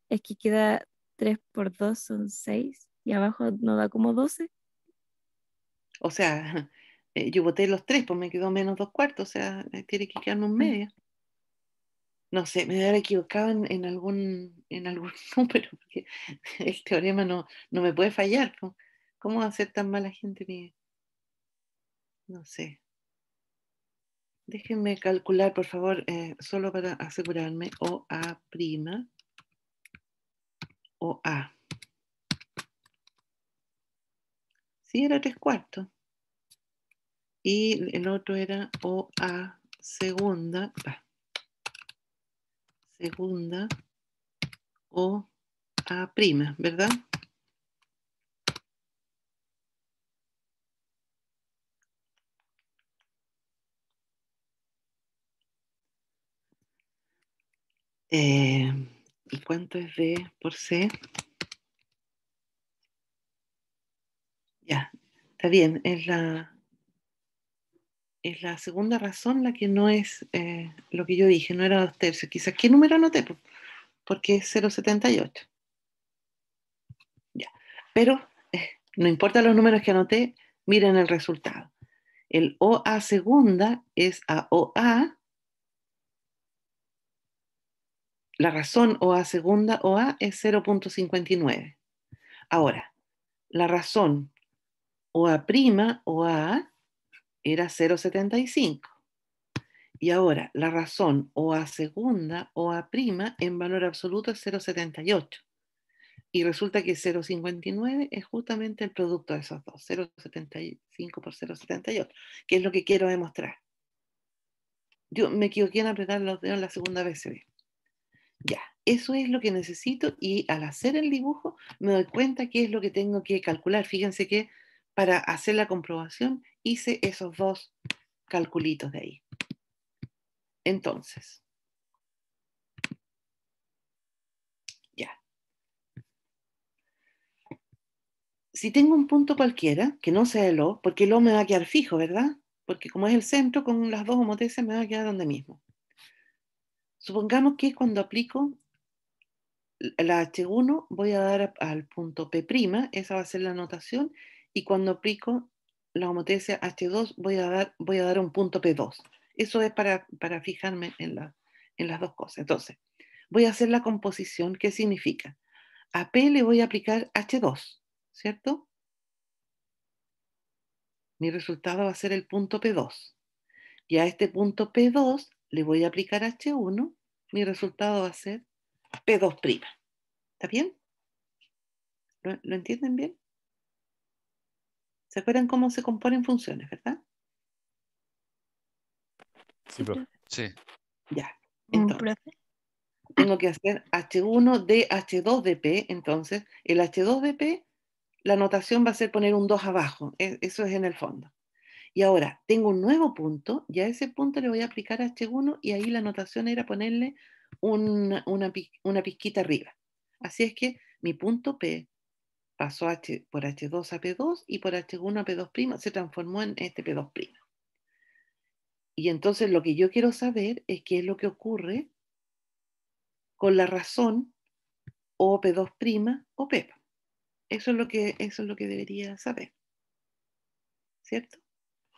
Es que queda 3 por 2 son 6 y abajo no da como 12. O sea, yo voté los 3, pues me quedó menos 2/4, o sea, tiene que quedarme un medio. No sé, me debe haber equivocado en algún número, porque el teorema no me puede fallar, pues. ¿Cómo va a ser tan mala gente, Miguel? No sé. Déjenme calcular, por favor, solo para asegurarme. OA', OA. Sí, era 3/4. Y el otro era OA segunda, segunda OA', ¿verdad? ¿Y cuánto es B por C? Ya, está bien, es la segunda razón la que no es lo que yo dije, no era 2/3. Quizás, ¿qué número anoté? Porque es 0,78. Ya, pero no importa los números que anoté, miren el resultado. El OA segunda es a OA, la razón OA segunda OA es 0,59. Ahora, la razón OA prima OA era 0,75. Y ahora, la razón OA segunda OA prima en valor absoluto es 0,78. Y resulta que 0,59 es justamente el producto de esos dos, 0,75 por 0,78, que es lo que quiero demostrar. Yo me equivoqué en apretar los dedos la segunda vez, se ve. Ya, eso es lo que necesito y al hacer el dibujo me doy cuenta qué es lo que tengo que calcular. Fíjense que para hacer la comprobación hice esos dos calculitos de ahí. Entonces, ya. Si tengo un punto cualquiera, que no sea el O, porque el O me va a quedar fijo, ¿verdad? Porque como es el centro, con las dos homotecias me va a quedar donde mismo. Supongamos que cuando aplico la H1 voy a dar al punto P', esa va a ser la notación, y cuando aplico la homotecia H2 voy a dar un punto P2. Eso es para fijarme en las dos cosas. Entonces, voy a hacer la composición. ¿Qué significa? A P le voy a aplicar H2, ¿cierto? Mi resultado va a ser el punto P2. Y a este punto P2 le voy a aplicar H1, mi resultado va a ser P2'. ¿Está bien? ¿Lo entienden bien? ¿Se acuerdan cómo se componen funciones, verdad? Sí, profe. Sí. Ya. Entonces, Profe, tengo que hacer H1 de H2 de P. Entonces, el H2 de P, la notación va a ser poner un 2 abajo. Eso es en el fondo. Y ahora, tengo un nuevo punto, y a ese punto le voy a aplicar H1, y ahí la notación era ponerle una pizquita arriba. Así es que mi punto P pasó por H2 a P2 y por H1 a P2', se transformó en este P2'. Y entonces lo que yo quiero saber es qué es lo que ocurre con la razón o P2' o P. Eso es lo que debería saber, ¿cierto?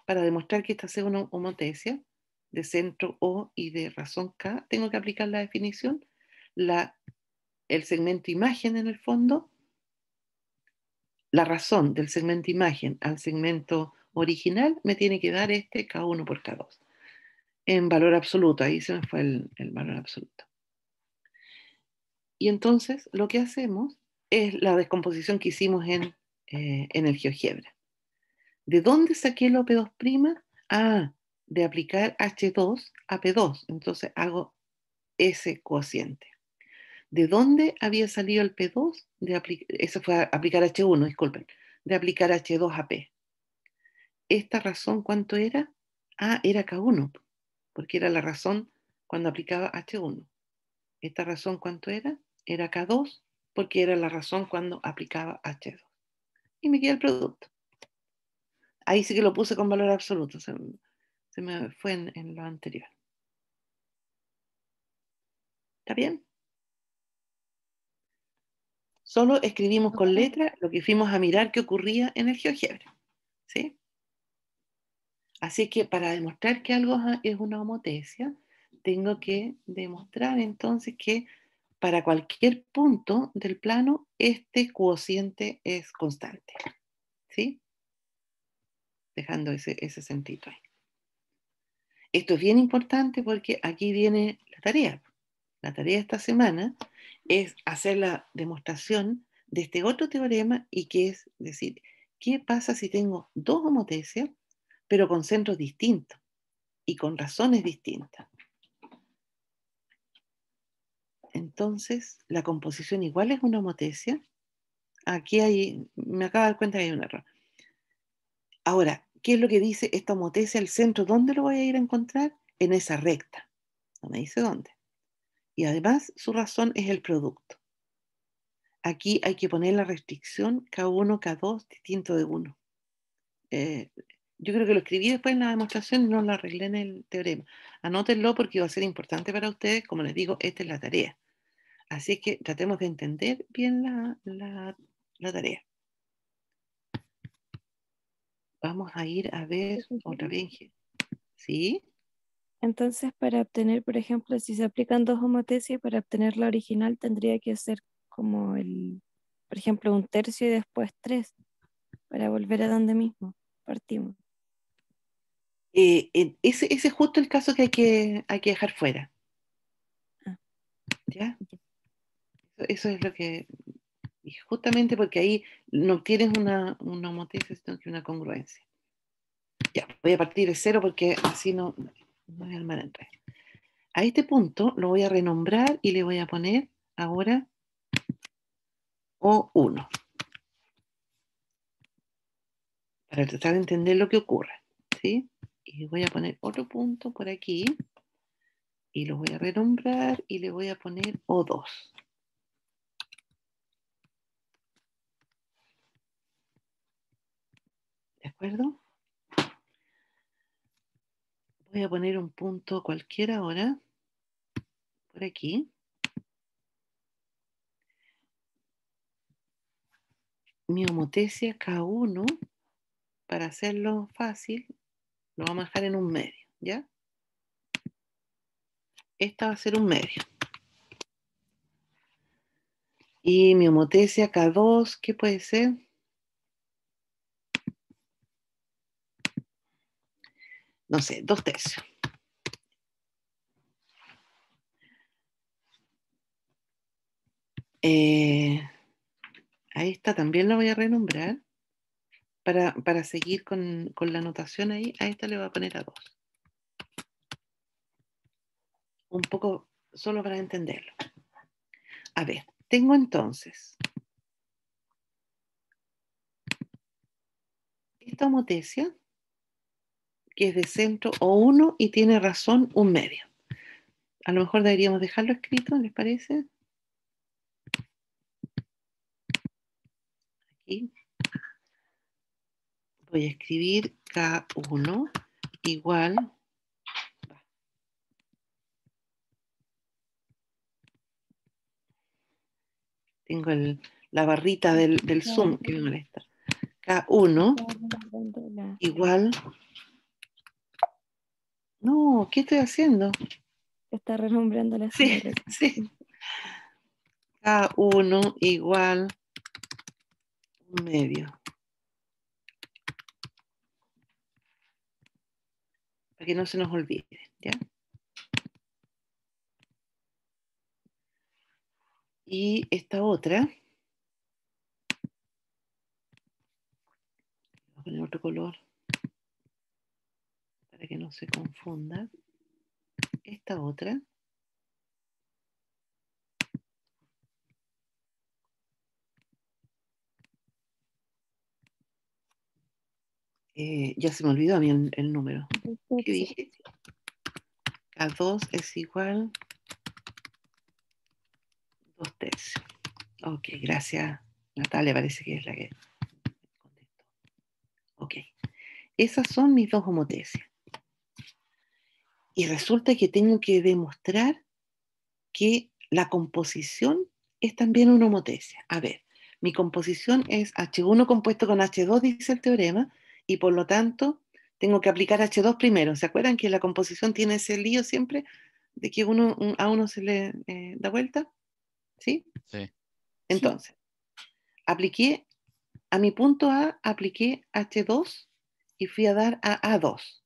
Para demostrar que esta sea una homotecia de centro O y de razón K, tengo que aplicar la definición, el segmento imagen en el fondo, la razón del segmento imagen al segmento original me tiene que dar este K1 por K2. En valor absoluto, ahí se me fue el valor absoluto. Y entonces lo que hacemos es la descomposición que hicimos en el GeoGebra. ¿De dónde saqué el P2'? Ah, de aplicar H2 a P2. Entonces hago ese cociente. ¿De dónde había salido el P2? Eso fue aplicar H1, disculpen. De aplicar H2 a P. ¿Esta razón cuánto era? Ah, era K1, porque era la razón cuando aplicaba H1. ¿Esta razón cuánto era? Era K2, porque era la razón cuando aplicaba H2. Y me queda el producto. Ahí sí que lo puse con valor absoluto. Se me fue en lo anterior. ¿Está bien? Solo escribimos con letra lo que fuimos a mirar que ocurría en el GeoGebra. ¿Sí? Así que para demostrar que algo es una homotecia, tengo que demostrar entonces que para cualquier punto del plano, este cociente es constante. ¿Sí? Dejando ese sentido ahí. Esto es bien importante porque aquí viene la tarea. La tarea de esta semana es hacer la demostración de este otro teorema y que es decir, ¿qué pasa si tengo dos homotecias, pero con centros distintos y con razones distintas? Entonces, la composición igual es una homotecia. Aquí me acabo de dar cuenta que hay un error. Ahora, ¿qué es lo que dice esta homotecia? El centro, ¿dónde lo voy a ir a encontrar? En esa recta. No me dice dónde. Y además, su razón es el producto. Aquí hay que poner la restricción K1, K2 distinto de 1. Yo creo que lo escribí después en la demostración y no lo arreglé en el teorema. Anótenlo porque va a ser importante para ustedes. Como les digo, esta es la tarea. Así que tratemos de entender bien la tarea. Vamos a ir a ver otra vez. ¿Sí? Entonces, para obtener, por ejemplo, si se aplican dos homotecias, para obtener la original tendría que ser como por ejemplo, 1/3 y después 3, para volver a donde mismo partimos. Ese es justo el caso que hay que dejar fuera. Ah. ¿Ya? Eso es lo que... Y justamente porque ahí no tienes una homotecia, sino que una congruencia. Ya, voy a partir de 0 porque así no voy a armar en red. A este punto lo voy a renombrar y le voy a poner ahora O1. Para tratar de entender lo que ocurre. ¿Sí? Y voy a poner otro punto por aquí. Y lo voy a renombrar y le voy a poner O2. ¿De acuerdo? Voy a poner un punto cualquiera ahora. Por aquí. Mi homotecia K1, para hacerlo fácil, lo vamos a dejar en un medio, ¿ya? Esta va a ser un medio. Y mi homotecia K2, ¿qué puede ser? No sé, 2/3. A esta también la voy a renombrar. Para seguir con la anotación ahí, a esta le voy a poner a 2. Un poco solo para entenderlo. A ver, tengo entonces esta homotecia, que es de centro O1 y tiene razón un medio. A lo mejor deberíamos dejarlo escrito, ¿les parece? Aquí. Voy a escribir K1 igual. Tengo la barrita del Zoom que me molesta. K1 igual. No, ¿qué estoy haciendo? Está renombrando la Sí, sí. K1 igual un medio. Para que no se nos olvide, ¿ya? Y esta otra, voy a poner otro color para que no se confunda. Esta otra. Ya se me olvidó a mí el número. ¿Qué dije? K2 es igual 2/3. Ok, gracias. Natalia parece que es la que contestó. Ok. Esas son mis dos homotecias. Y resulta que tengo que demostrar que la composición es también una homotecia. A ver, mi composición es H1 compuesto con H2, dice el teorema, y por lo tanto tengo que aplicar H2 primero. ¿Se acuerdan que la composición tiene ese lío siempre de que a uno se le da vuelta? ¿Sí? Sí. Entonces, apliqué a mi punto A, apliqué H2 y fui a dar a A2.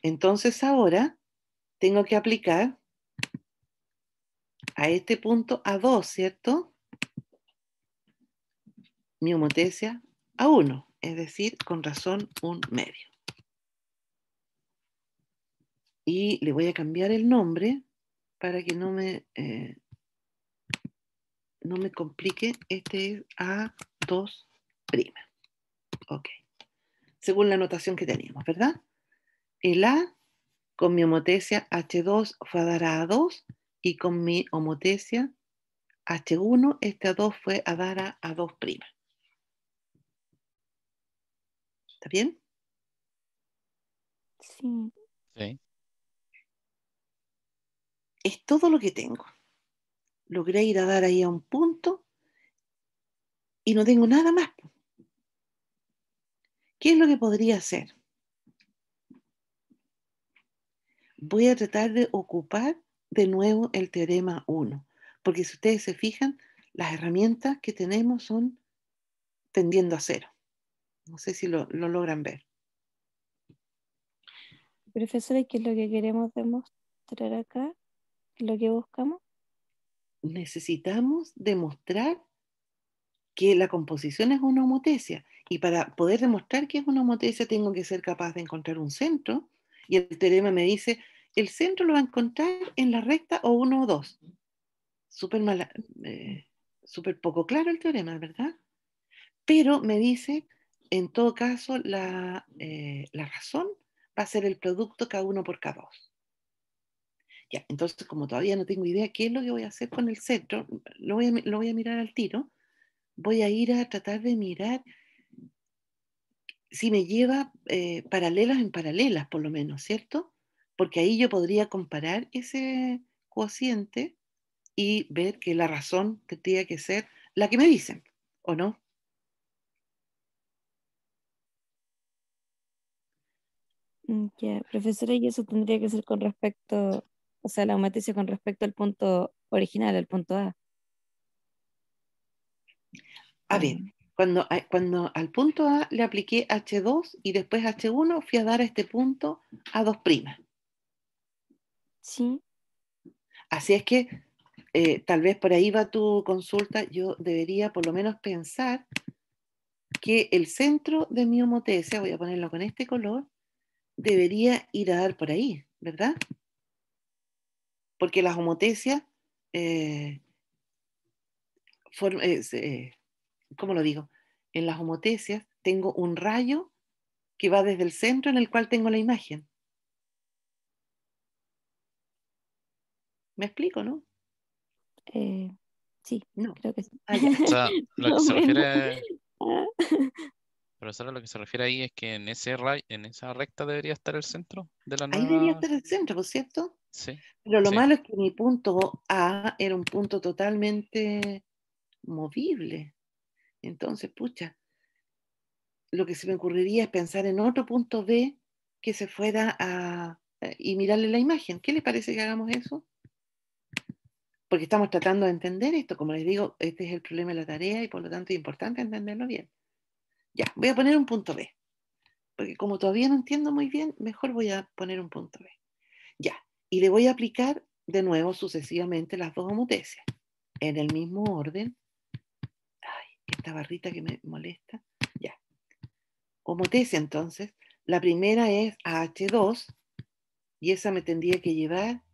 Entonces ahora tengo que aplicar a este punto A2, ¿cierto? Mi homotesia A1, es decir, con razón 1/2. Y le voy a cambiar el nombre para que no me complique. Este es A2'. Ok. Según la notación que teníamos, ¿verdad? El A con mi homotesia H2 fue a dar a A2 y con mi homotesia H1, este A2 fue a dar a A2'. ¿Está bien? Sí. Sí. Es todo lo que tengo. Logré ir a dar ahí a un punto y no tengo nada más. ¿Qué es lo que podría hacer? Voy a tratar de ocupar de nuevo el teorema 1, porque si ustedes se fijan, las herramientas que tenemos son tendiendo a cero. No sé si lo logran ver. Profesora, ¿qué es lo que queremos demostrar acá? ¿Qué es lo que buscamos? Necesitamos demostrar que la composición es una homotesia. Y para poder demostrar que es una homotesia tengo que ser capaz de encontrar un centro. Y el teorema me dice, el centro lo va a encontrar en la recta o 1 o 2. Súper poco claro el teorema, ¿verdad? Pero me dice, en todo caso, la razón va a ser el producto K1 por K2. Ya, entonces, como todavía no tengo idea qué es lo que voy a hacer con el centro, lo voy a mirar al tiro. Voy a ir a tratar de mirar si me lleva paralelas en paralelas, por lo menos, ¿cierto? Porque ahí yo podría comparar ese cociente y ver que la razón tendría que ser la que me dicen, ¿o no? Ya, profesora, y eso tendría que ser con respecto, o sea, la homotesia con respecto al punto original, al punto A. A ver, cuando al punto A le apliqué H2 y después H1, fui a dar a este punto A2'. Sí, Así es que tal vez por ahí va tu consulta. Yo debería por lo menos pensar que el centro de mi homotesia, voy a ponerlo con este color, debería ir a dar por ahí, ¿verdad? Porque las homotesias, eh, ¿cómo lo digo? En las homotesias tengo un rayo que va desde el centro en el cual tengo la imagen. ¿Me explico, no? sí, No. creo que sí. Ah, ya. O sea, lo que Más o se menos. refiere, Ah, profesora, lo que se refiere ahí es que en en esa recta debería estar el centro de la Ahí debería nueva. estar el centro, ¿por cierto? Sí, Pero lo sí. malo es que mi punto A era un punto totalmente movible. Entonces, pucha, lo que se me ocurriría es pensar en otro punto B que se fuera y mirarle la imagen. ¿Qué les parece que hagamos eso? Porque estamos tratando de entender esto. Como les digo, este es el problema de la tarea y por lo tanto es importante entenderlo bien. Ya, voy a poner un punto B. Porque como todavía no entiendo muy bien, mejor voy a poner un punto B. Ya, y le voy a aplicar de nuevo sucesivamente las dos homotesias en el mismo orden. Ay, esta barrita que me molesta. Ya, homotesia entonces. La primera es a H2 y esa me tendría que llevar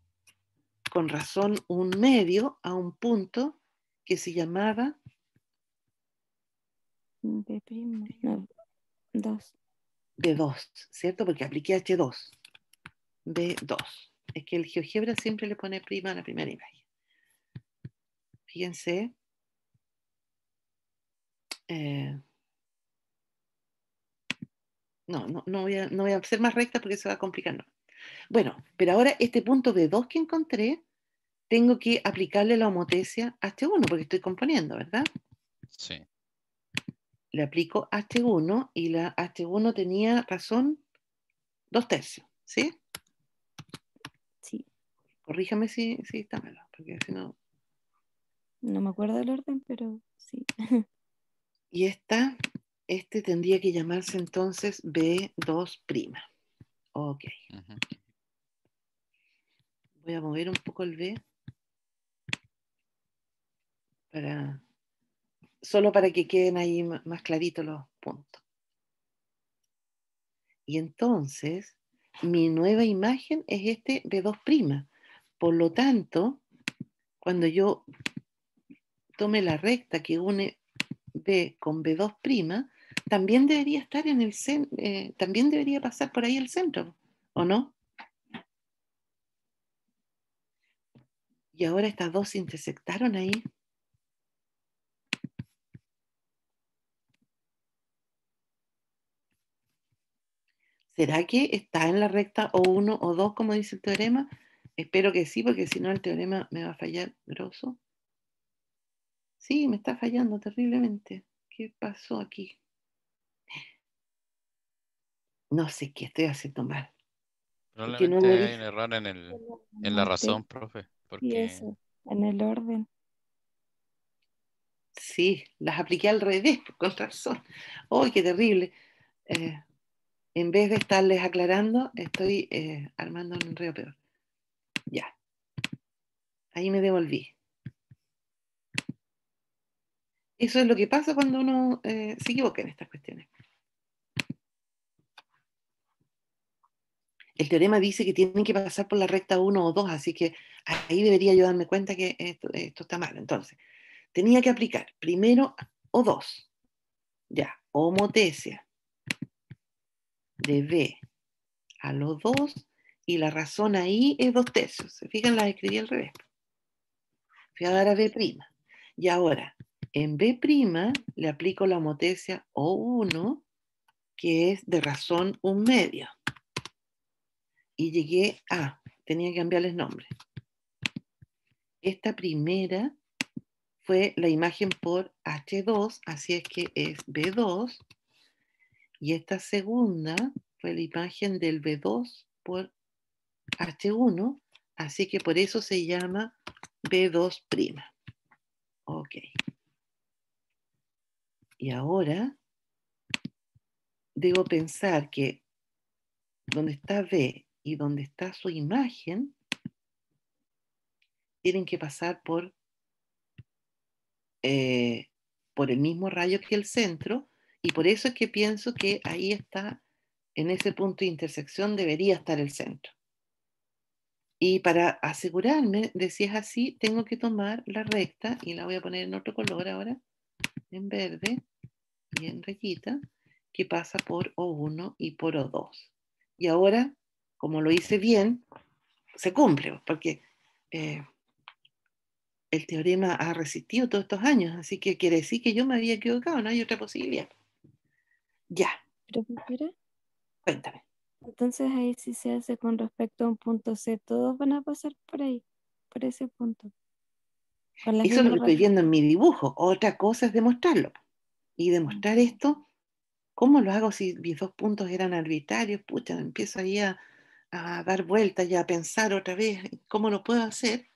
con razón 1/2 a un punto que se llamaba B', no, 2. B2, ¿cierto? Porque apliqué H2. B2. Es que el GeoGebra siempre le pone prima a la primera imagen. Fíjense. No voy a ser más recta porque se va a complicar. No. Bueno, pero ahora este punto B2 que encontré, tengo que aplicarle la homotesia H1 porque estoy componiendo, ¿verdad? Sí. Le aplico H1 y la H1 tenía razón 2/3, ¿sí? Sí, Corríjame si está malo, porque si no... no me acuerdo del orden, pero sí. Y este tendría que llamarse entonces B2'. Ok. Ujú. Voy a mover un poco el B solo para que queden ahí más claritos los puntos. Y entonces, mi nueva imagen es este B2'. Por lo tanto, cuando yo tome la recta que une B con B2', también debería estar en el centro, también debería pasar por ahí el centro, ¿o no? Y ahora estas dos se intersectaron ahí. ¿Será que está en la recta O1 o 2, como dice el teorema? Espero que sí, porque si no el teorema me va a fallar grosso. Sí, me está fallando terriblemente. ¿Qué pasó aquí? No sé qué estoy haciendo mal. Porque no Probablemente lo hay un dije. error en la No razón, profe, y porque eso, en el orden. Sí, las apliqué al revés, con razón. ¡Uy, qué terrible! Eh, en vez de estarles aclarando, estoy armando un enredo peor. Ya, ahí me devolví. Eso es lo que pasa cuando uno se equivoca en estas cuestiones. El teorema dice que tienen que pasar por la recta 1 o 2, así que ahí debería yo darme cuenta que esto está mal. Entonces, tenía que aplicar primero O2, ya, homotesia de B a los 2, y la razón ahí es 2/3. ¿Se fijan? La escribí al revés. Fui a sí. dar a B'. Y ahora, en B' le aplico la homotesia O1, que es de razón 1/2. Y llegué a, tenía que cambiarles nombre. Esta primera fue la imagen por H2, así es que es B2. Y esta segunda fue la imagen del B2 por H1, así que por eso se llama B2'. Ok. Y ahora debo pensar que donde está B y donde está su imagen tienen que pasar por el mismo rayo que el centro, y por eso es que pienso que ahí está, en ese punto de intersección debería estar el centro. Y para asegurarme de si es así, tengo que tomar la recta, y la voy a poner en otro color ahora, en verde y en rayita, que pasa por O1 y por O2. Y ahora, como lo hice bien, se cumple, porque el teorema ha resistido todos estos años, así que quiere decir que yo me había equivocado, no hay otra posibilidad. Ya, Profesora, cuéntame. entonces ahí sí se hace con respecto a un punto C, todos van a pasar por ahí, por ese punto, con las Eso es lo mismas que estoy razones. viendo en mi dibujo. Otra cosa es demostrarlo. Y demostrar esto, ¿cómo lo hago si mis 2 puntos eran arbitrarios? Pucha, empiezo ahí a dar vueltas y a pensar otra vez cómo lo puedo hacer.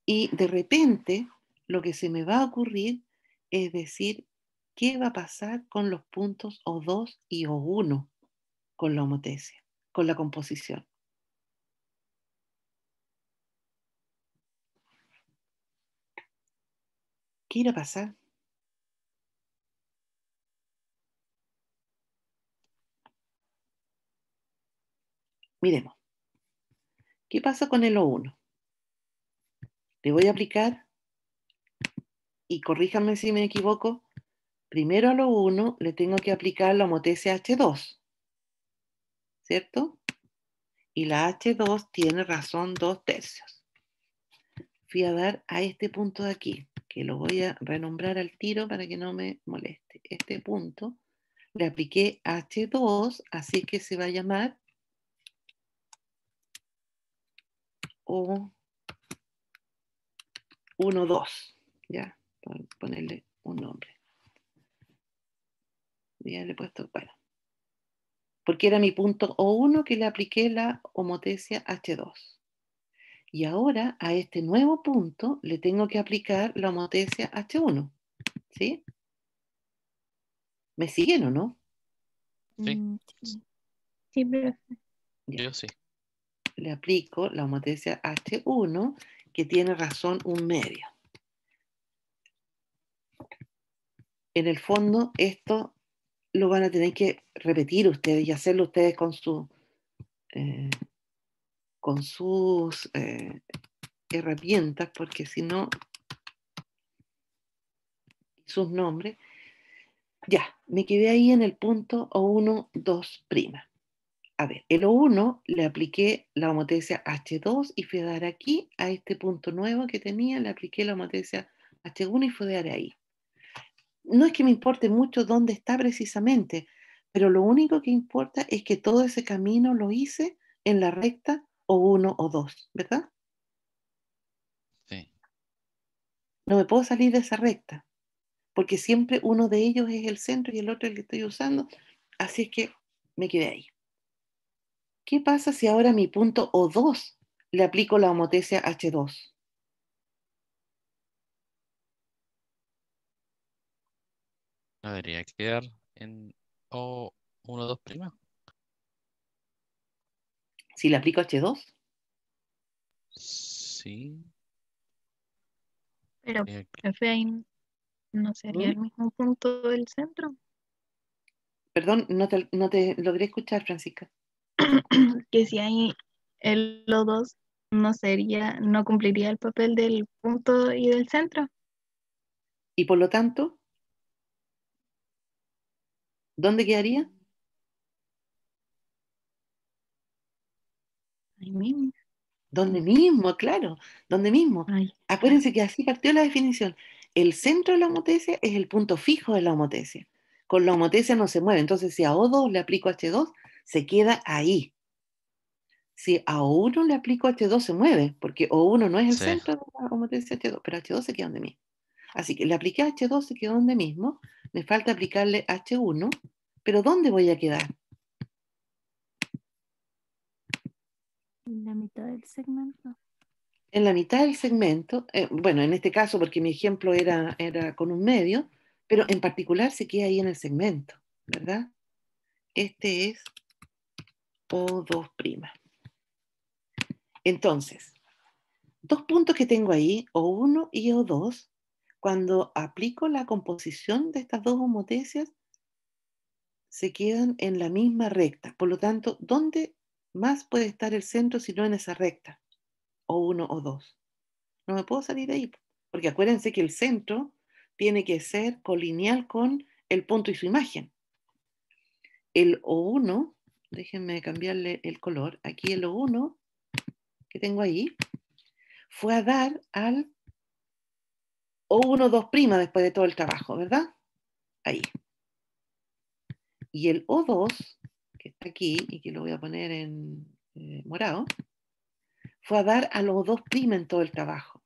Y de repente, lo que se me va a ocurrir es decir, ¿qué va a pasar con los puntos O2 y O1 con la homotesia, con la composición? ¿Qué irá a pasar? Miremos. ¿Qué pasa con el O1? Le voy a aplicar, y corríjanme si me equivoco, primero al O1 le tengo que aplicar la homotesia H2, ¿cierto? Y la H2 tiene razón 2/3. Fui a dar a este punto de aquí, que lo voy a renombrar al tiro para que no me moleste. Este punto le apliqué H2, así que se va a llamar O12, ya, por ponerle un nombre. Ya le he puesto, bueno. porque era mi punto O1 que le apliqué la homotesia H2. Y ahora a este nuevo punto le tengo que aplicar la homotesia H1. ¿Sí? ¿Me siguen o no? Sí, Sí. Sí, profe. Ya. yo sí. Le aplico la homotesia H1, que tiene razón 1/2. En el fondo, esto lo van a tener que repetir ustedes y hacerlo ustedes con sus herramientas, porque si no, sus nombres. Ya, me quedé ahí en el punto O1, 2'. A ver, el O1 le apliqué la homotesia H2 y fui a dar aquí, a este punto nuevo que tenía, le apliqué la homotesia H1 y fui a dar ahí. No es que me importe mucho dónde está precisamente, pero lo único que importa es que todo ese camino lo hice en la recta O1 o 2, ¿verdad? Sí. No me puedo salir de esa recta, porque siempre uno de ellos es el centro y el otro el que estoy usando, así es que me quedé ahí. ¿Qué pasa si ahora a mi punto O2 le aplico la homotesia H2? No debería quedar en O1, 2'. Si le aplico H2, Sí. Pero, eh, profe, ahí no sería ¿Mm? el mismo punto del centro. Perdón, no te logré escuchar, Francisca. Que si hay el O2 no sería, no cumpliría el papel del punto y del centro. Y por lo tanto, ¿dónde quedaría? Ahí mismo. Donde mismo, claro, donde mismo. Ay, Acuérdense que así partió la definición. El centro de la homotesia es el punto fijo de la homotesia. Con la homotesia no se mueve. Entonces, si a O2 le aplico H2, se queda ahí. Si a O1 le aplico H2, se mueve, porque O1 no es el sí. centro de la homotesia H2, pero H2 se queda donde mismo. Así que le apliqué H2, se quedó donde mismo. Me falta aplicarle H1, pero ¿dónde voy a quedar? En la mitad del segmento. En la mitad del segmento, bueno, en este caso porque mi ejemplo era con un medio, pero en particular se queda ahí en el segmento, ¿verdad? Este es O2'. Entonces, dos puntos que tengo ahí, O1 y O2, cuando aplico la composición de estas dos homotecias, se quedan en la misma recta. Por lo tanto, ¿dónde más puede estar el centro si no en esa recta? O1 o 2. No me puedo salir de ahí, porque acuérdense que el centro tiene que ser colineal con el punto y su imagen. El O1, déjenme cambiarle el color, aquí el O1 que tengo ahí, fue a dar al O1, 2' después de todo el trabajo, ¿verdad? Ahí. Y el O2, que está aquí y que lo voy a poner en morado, fue a dar al O2' en todo el trabajo.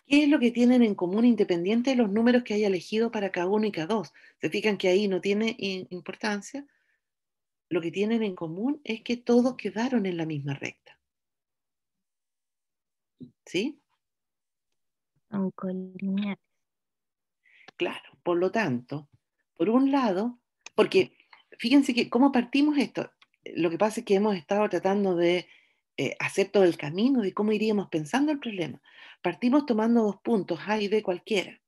¿Qué es lo que tienen en común independiente de los números que haya elegido para K1 y K2? Se fijan que ahí no tiene importancia. Lo que tienen en común es que todos quedaron en la misma recta. ¿Sí? son colineales. Claro. Por lo tanto, por un lado, porque fíjense que cómo partimos esto. Lo que pasa es que hemos estado tratando de hacer todo el camino de cómo iríamos pensando el problema. Partimos tomando dos puntos, A y B cualquiera.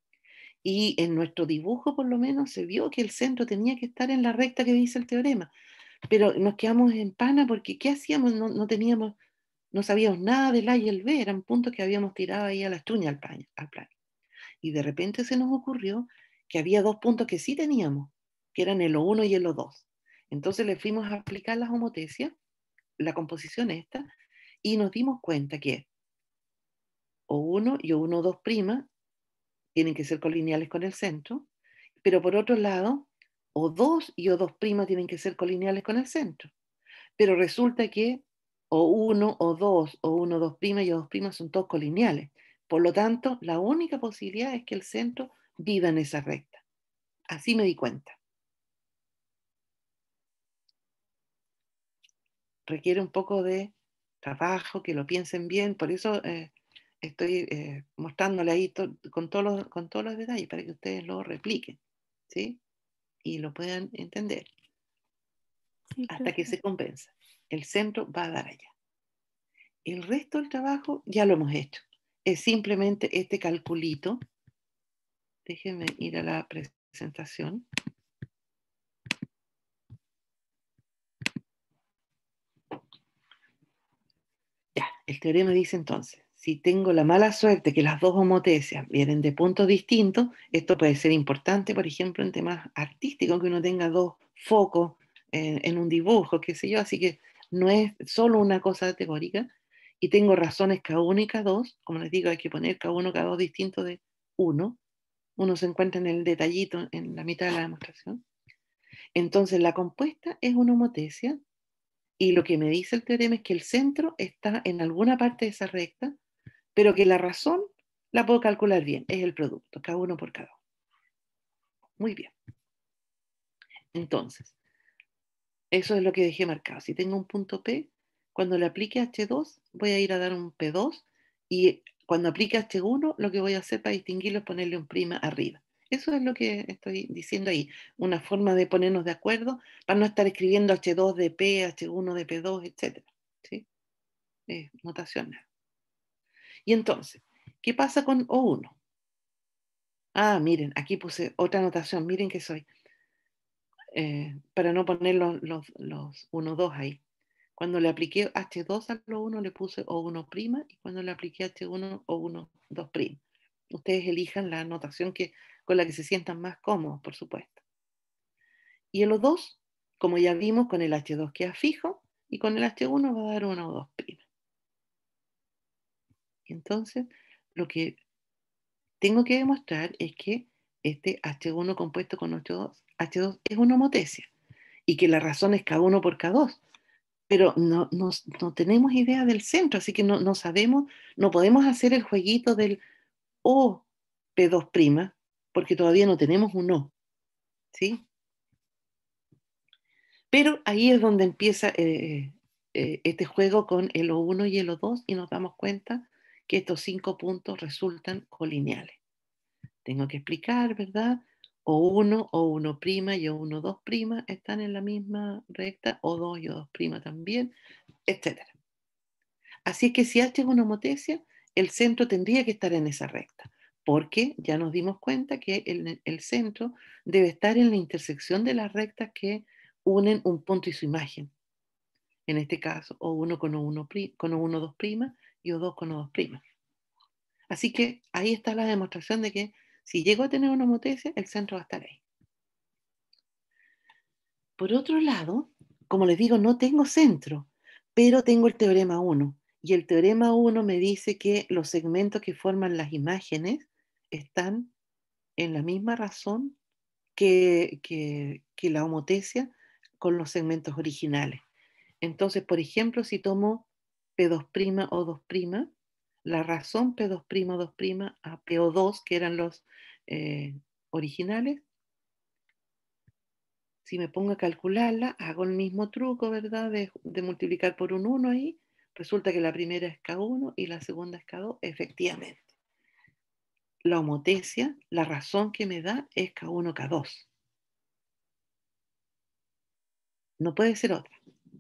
Y en nuestro dibujo, por lo menos, se vio que el centro tenía que estar en la recta que dice el teorema. Pero nos quedamos en pana porque ¿qué hacíamos? No sabíamos nada del A y el B, eran puntos que habíamos tirado ahí a las chuñas al plan. Y de repente se nos ocurrió que había dos puntos que sí teníamos, que eran el O1 y el O2. Entonces le fuimos a aplicar las homotecias, la composición esta, y nos dimos cuenta que O1 y O1, 2' tienen que ser colineales con el centro, pero por otro lado, O2 y O2' tienen que ser colineales con el centro. Pero resulta que O1, O2, O1, 2' y O2' son todos colineales. Por lo tanto, la única posibilidad es que el centro viva en esa recta. Así me di cuenta. requiere un poco de trabajo, que lo piensen bien, por eso estoy mostrándole ahí con todos los detalles para que ustedes lo repliquen, ¿sí? Y lo puedan entender Sí, hasta que profe. se compensa. El centro va a dar allá. El resto del trabajo ya lo hemos hecho. Es simplemente este calculito. Déjenme ir a la presentación. Ya, el teorema dice entonces, si tengo la mala suerte que las dos homotecias vienen de puntos distintos, esto puede ser importante, por ejemplo, en temas artísticos, que uno tenga dos focos en un dibujo, qué sé yo, así que no es solo una cosa teórica, y tengo razones K1 y K2, como les digo, hay que poner K1, K2 distinto de 1, uno se encuentra en el detallito en la mitad de la demostración. Entonces la compuesta es una homotecia, y lo que me dice el teorema es que el centro está en alguna parte de esa recta, pero que la razón la puedo calcular bien, es el producto, K1 por K2. Muy bien. Entonces, eso es lo que dejé marcado. Si tengo un punto P, cuando le aplique H2, voy a ir a dar un P2, y cuando aplique H1, lo que voy a hacer para distinguirlo es ponerle un prima arriba. Eso es lo que estoy diciendo ahí, una forma de ponernos de acuerdo para no estar escribiendo H2 de P, H1 de P2, etc. ¿Sí? Notación. Y entonces, ¿qué pasa con O1? Ah, miren, aquí puse otra notación, miren que soy, para no poner los 1, 2 ahí. Cuando le apliqué H2 a lo 1 le puse O1', y cuando le apliqué H1, O1, 2'. Ustedes elijan la notación con la que se sientan más cómodos, por supuesto. Y el O2, como ya vimos, con el H2 queda fijo, y con el H1 va a dar 1 o 2'. Y entonces, lo que tengo que demostrar es que este H1 compuesto con H2 es una homotecia, y que la razón es K1 por K2, pero no tenemos idea del centro, así que no sabemos, no podemos hacer el jueguito del O P2', porque todavía no tenemos un O, ¿sí? Pero ahí es donde empieza este juego con el O1 y el O2, y nos damos cuenta que estos 5 puntos resultan colineales. Tengo que explicar, ¿verdad? O1, O1' y O1, 2' están en la misma recta, O2 y O2' también, etc. Así que si H es una homotecia, el centro tendría que estar en esa recta, porque ya nos dimos cuenta que el centro debe estar en la intersección de las rectas que unen un punto y su imagen. En este caso, O1 con O1, 2' y O2 con O2'. Así que ahí está la demostración de que si llego a tener una homotecia, el centro va a estar ahí. Por otro lado, como les digo, no tengo centro, pero tengo el teorema 1. Y el teorema 1 me dice que los segmentos que forman las imágenes están en la misma razón que la homotecia con los segmentos originales. Entonces, por ejemplo, si tomo P2' o 2', la razón P2' o 2' a PO2, que eran los originales, si me pongo a calcularla, hago el mismo truco, ¿verdad? De multiplicar por un 1 ahí, resulta que la primera es K1 y la segunda es K2, efectivamente. La homotecia, la razón que me da es K1, K2. No puede ser otra,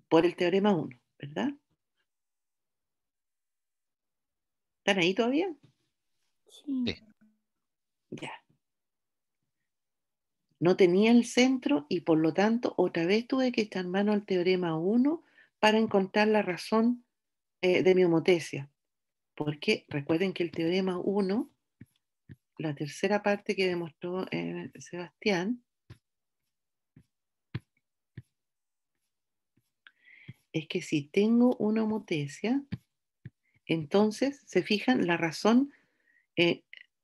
por el teorema 1, ¿verdad? ¿Están ahí todavía? Sí. Sí. Ya. No tenía el centro, y por lo tanto otra vez tuve que echar mano al teorema 1 para encontrar la razón de mi homotecia. Porque recuerden que el teorema 1, la tercera parte que demostró Sebastián, es que si tengo una homotecia, entonces, se fijan, la razón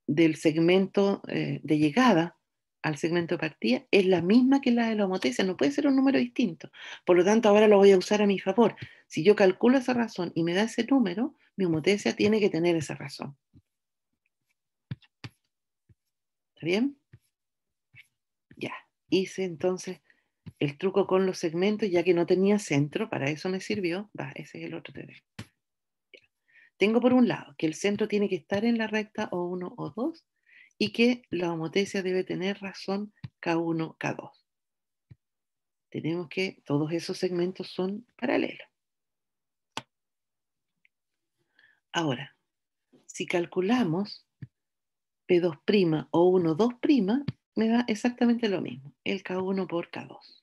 del segmento de llegada al segmento de partida es la misma que la de la homotecia, no puede ser un número distinto. Por lo tanto, ahora lo voy a usar a mi favor. Si yo calculo esa razón y me da ese número, mi homotecia tiene que tener esa razón. ¿Está bien? Ya, hice entonces el truco con los segmentos, ya que no tenía centro, para eso me sirvió. Ese es el otro teorema. Tengo por un lado que el centro tiene que estar en la recta O1, O2 y que la homotecia debe tener razón K1, K2. Tenemos que todos esos segmentos son paralelos. Ahora, si calculamos P2' O1, 2', me da exactamente lo mismo, el K1 por K2.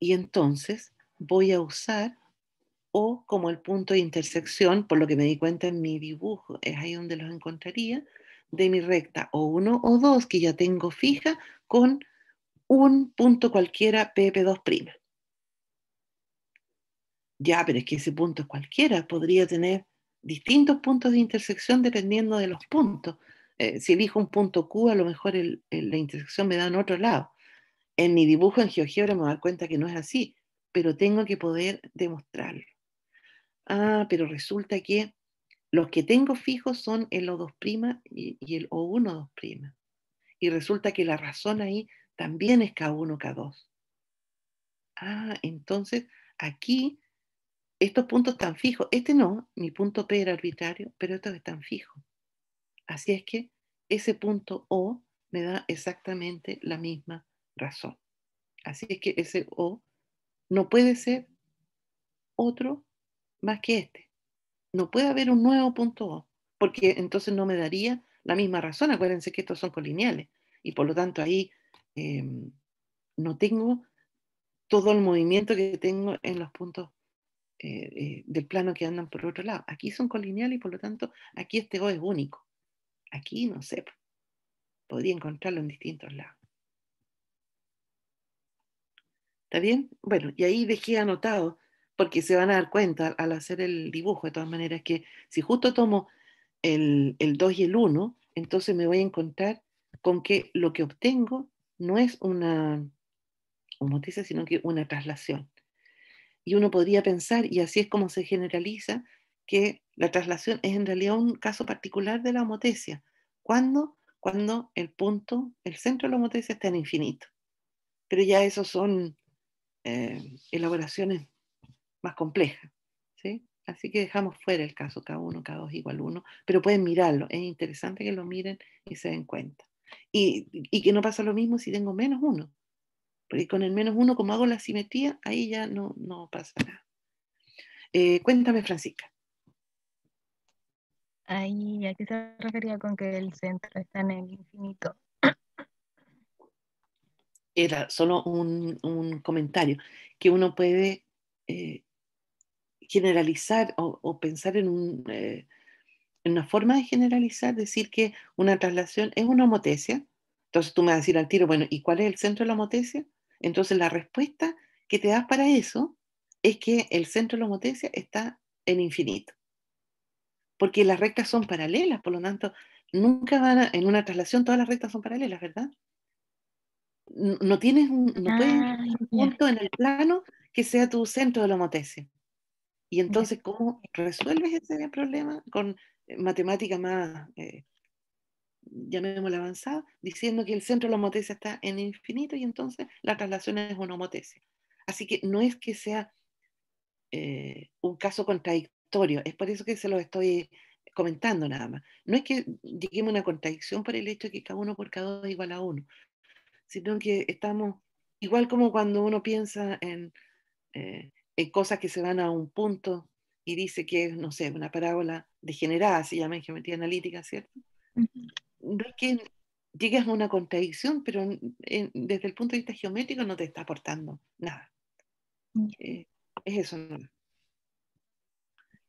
Y entonces voy a usar O como el punto de intersección, por lo que me di cuenta en mi dibujo, es ahí donde los encontraría, de mi recta O1, O2, que ya tengo fija, con un punto cualquiera PP2'. Ya, pero es que ese punto es cualquiera, podría tener distintos puntos de intersección dependiendo de los puntos. Si elijo un punto Q, a lo mejor la intersección me da en otro lado. En mi dibujo en GeoGebra me voy a dar cuenta que no es así, pero tengo que poder demostrarlo. Pero resulta que los que tengo fijos son el O2' y el O1, 2'. Y resulta que la razón ahí también es K1, K2. Entonces aquí estos puntos están fijos. Este no, mi punto P era arbitrario, pero estos están fijos. Así es que ese punto O me da exactamente la misma razón. Así es que ese O no puede ser otro más que este. No puede haber un nuevo punto O, porque entonces no me daría la misma razón. Acuérdense que estos son colineales y por lo tanto ahí no tengo todo el movimiento que tengo en los puntos del plano que andan por otro lado. Aquí son colineales y por lo tanto aquí este O es único. Aquí no sé, podría encontrarlo en distintos lados. ¿Está bien? Bueno, y ahí dejé anotado, porque se van a dar cuenta al hacer el dibujo, de todas maneras, que si justo tomo el 2 y el 1, entonces me voy a encontrar con que lo que obtengo no es una homotecia, sino que una traslación. Y uno podría pensar, y así es como se generaliza, que la traslación es en realidad un caso particular de la homotecia. ¿Cuándo? Cuando el punto, el centro de la homotecia está en infinito. Pero ya esos son elaboraciones más complejas, ¿sí? Así que dejamos fuera el caso K1, K2 igual 1, pero pueden mirarlo. Es interesante que lo miren y se den cuenta. Y que no pasa lo mismo si tengo menos 1. Porque con el menos 1, como hago la simetría, ahí ya no pasa nada. Cuéntame, Francisca. Ahí, ¿a qué se refería con que el centro está en el infinito? Era solo un comentario, que uno puede generalizar o pensar en una forma de generalizar, decir que una traslación es una homotecia. Entonces tú me vas a decir al tiro, bueno, ¿y cuál es el centro de la homotecia? Entonces la respuesta que te das para eso es que el centro de la homotecia está en infinito. Porque las rectas son paralelas, por lo tanto, nunca en una traslación todas las rectas son paralelas, ¿verdad? No puedes un punto en el plano que sea tu centro de la homotecia. Y entonces, ¿cómo resuelves ese problema? Con matemática más, llamémosla avanzada, diciendo que el centro de la homotecia está en infinito y entonces la traslación es una homotecia. Así que no es que sea un caso contradictorio, es por eso que se lo estoy comentando nada más. No es que lleguemos a una contradicción por el hecho de que K1 por K2 es igual a 1, sino que estamos, igual como cuando uno piensa en cosas que se van a un punto y dice que es, no sé, una parábola degenerada, se llama en geometría analítica, ¿cierto? No es que llegues a una contradicción, pero desde el punto de vista geométrico no te está aportando nada. Es eso, ¿no?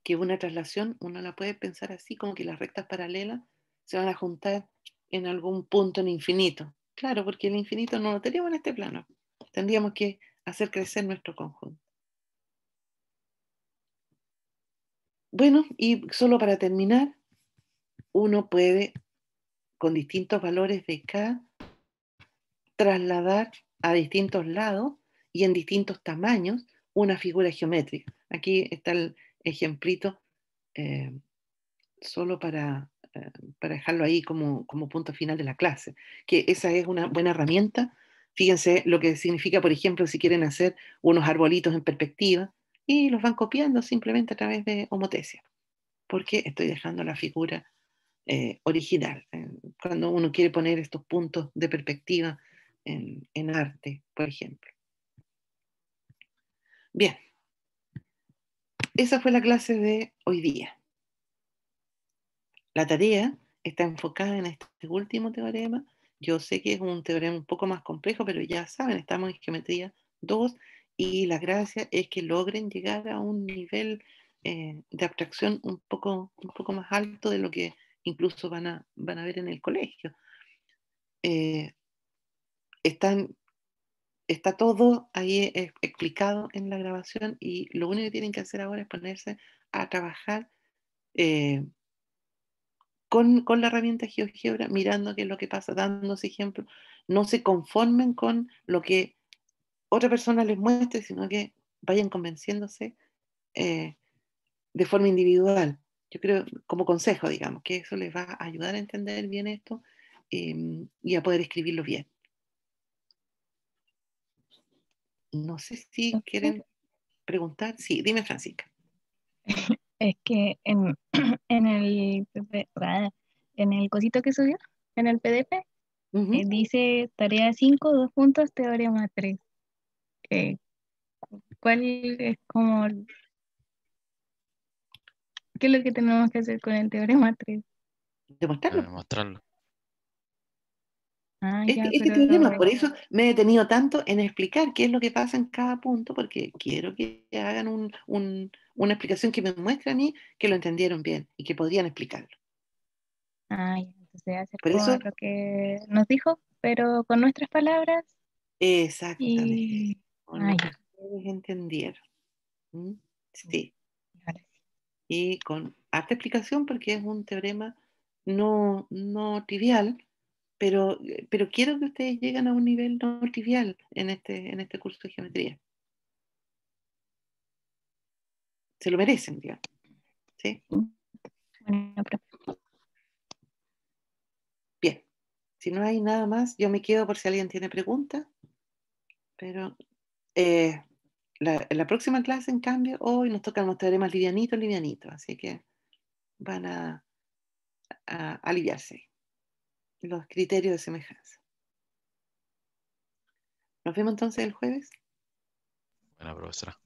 Que una traslación uno la puede pensar así, como que las rectas paralelas se van a juntar en algún punto en infinito. Claro, porque el infinito no lo tenemos en este plano. Tendríamos que hacer crecer nuestro conjunto. Bueno, y solo para terminar, uno puede, con distintos valores de K, trasladar a distintos lados y en distintos tamaños una figura geométrica. Aquí está el ejemplito solo para para dejarlo ahí como punto final de la clase, que esa es una buena herramienta. Fíjense lo que significa, por ejemplo, si quieren hacer unos arbolitos en perspectiva y los van copiando simplemente a través de homotesia, porque estoy dejando la figura original. Cuando uno quiere poner estos puntos de perspectiva en arte, por ejemplo. Bien, esa fue la clase de hoy día. La tarea está enfocada en este último teorema. Yo sé que es un teorema un poco más complejo, pero ya saben, estamos en geometría 2 y la gracia es que logren llegar a un nivel de abstracción un poco más alto de lo que incluso van a ver en el colegio. Está todo ahí explicado en la grabación y lo único que tienen que hacer ahora es ponerse a trabajar con la herramienta GeoGebra, mirando qué es lo que pasa, dándose ejemplos. No se conformen con lo que otra persona les muestre, sino que vayan convenciéndose de forma individual. Yo creo, como consejo, digamos, que eso les va a ayudar a entender bien esto y a poder escribirlo bien. No sé si quieren preguntar. Sí, dime, Francisca. Es que en en el cosito que subió, en el PDF, dice tarea 5, 2 puntos, teorema 3. ¿Cuál es como, qué es lo que tenemos que hacer con el teorema 3? Demostrarlo. Demostrarlo. Ah, ya, Este pero teorema, por eso me he detenido tanto en explicar qué es lo que pasa en cada punto, porque quiero que hagan una explicación que me muestre a mí que lo entendieron bien y que podrían explicarlo. ah, ya, entonces hacer Por como eso, lo que nos dijo, pero con nuestras palabras exactamente, y... con Ah, lo que ya, ustedes entendieron. ¿Mm? Sí, ahora sí. y con harta explicación porque es un teorema no trivial, pero quiero que ustedes lleguen a un nivel no trivial en este curso de geometría. Se lo merecen, digamos. ¿Sí? Bueno, profe. Bien, si no hay nada más, yo me quedo por si alguien tiene preguntas, pero la próxima clase, en cambio, hoy nos toca mostrar más livianito, así que van a aliviarse los criterios de semejanza. Nos vemos entonces el jueves. Buena profesora.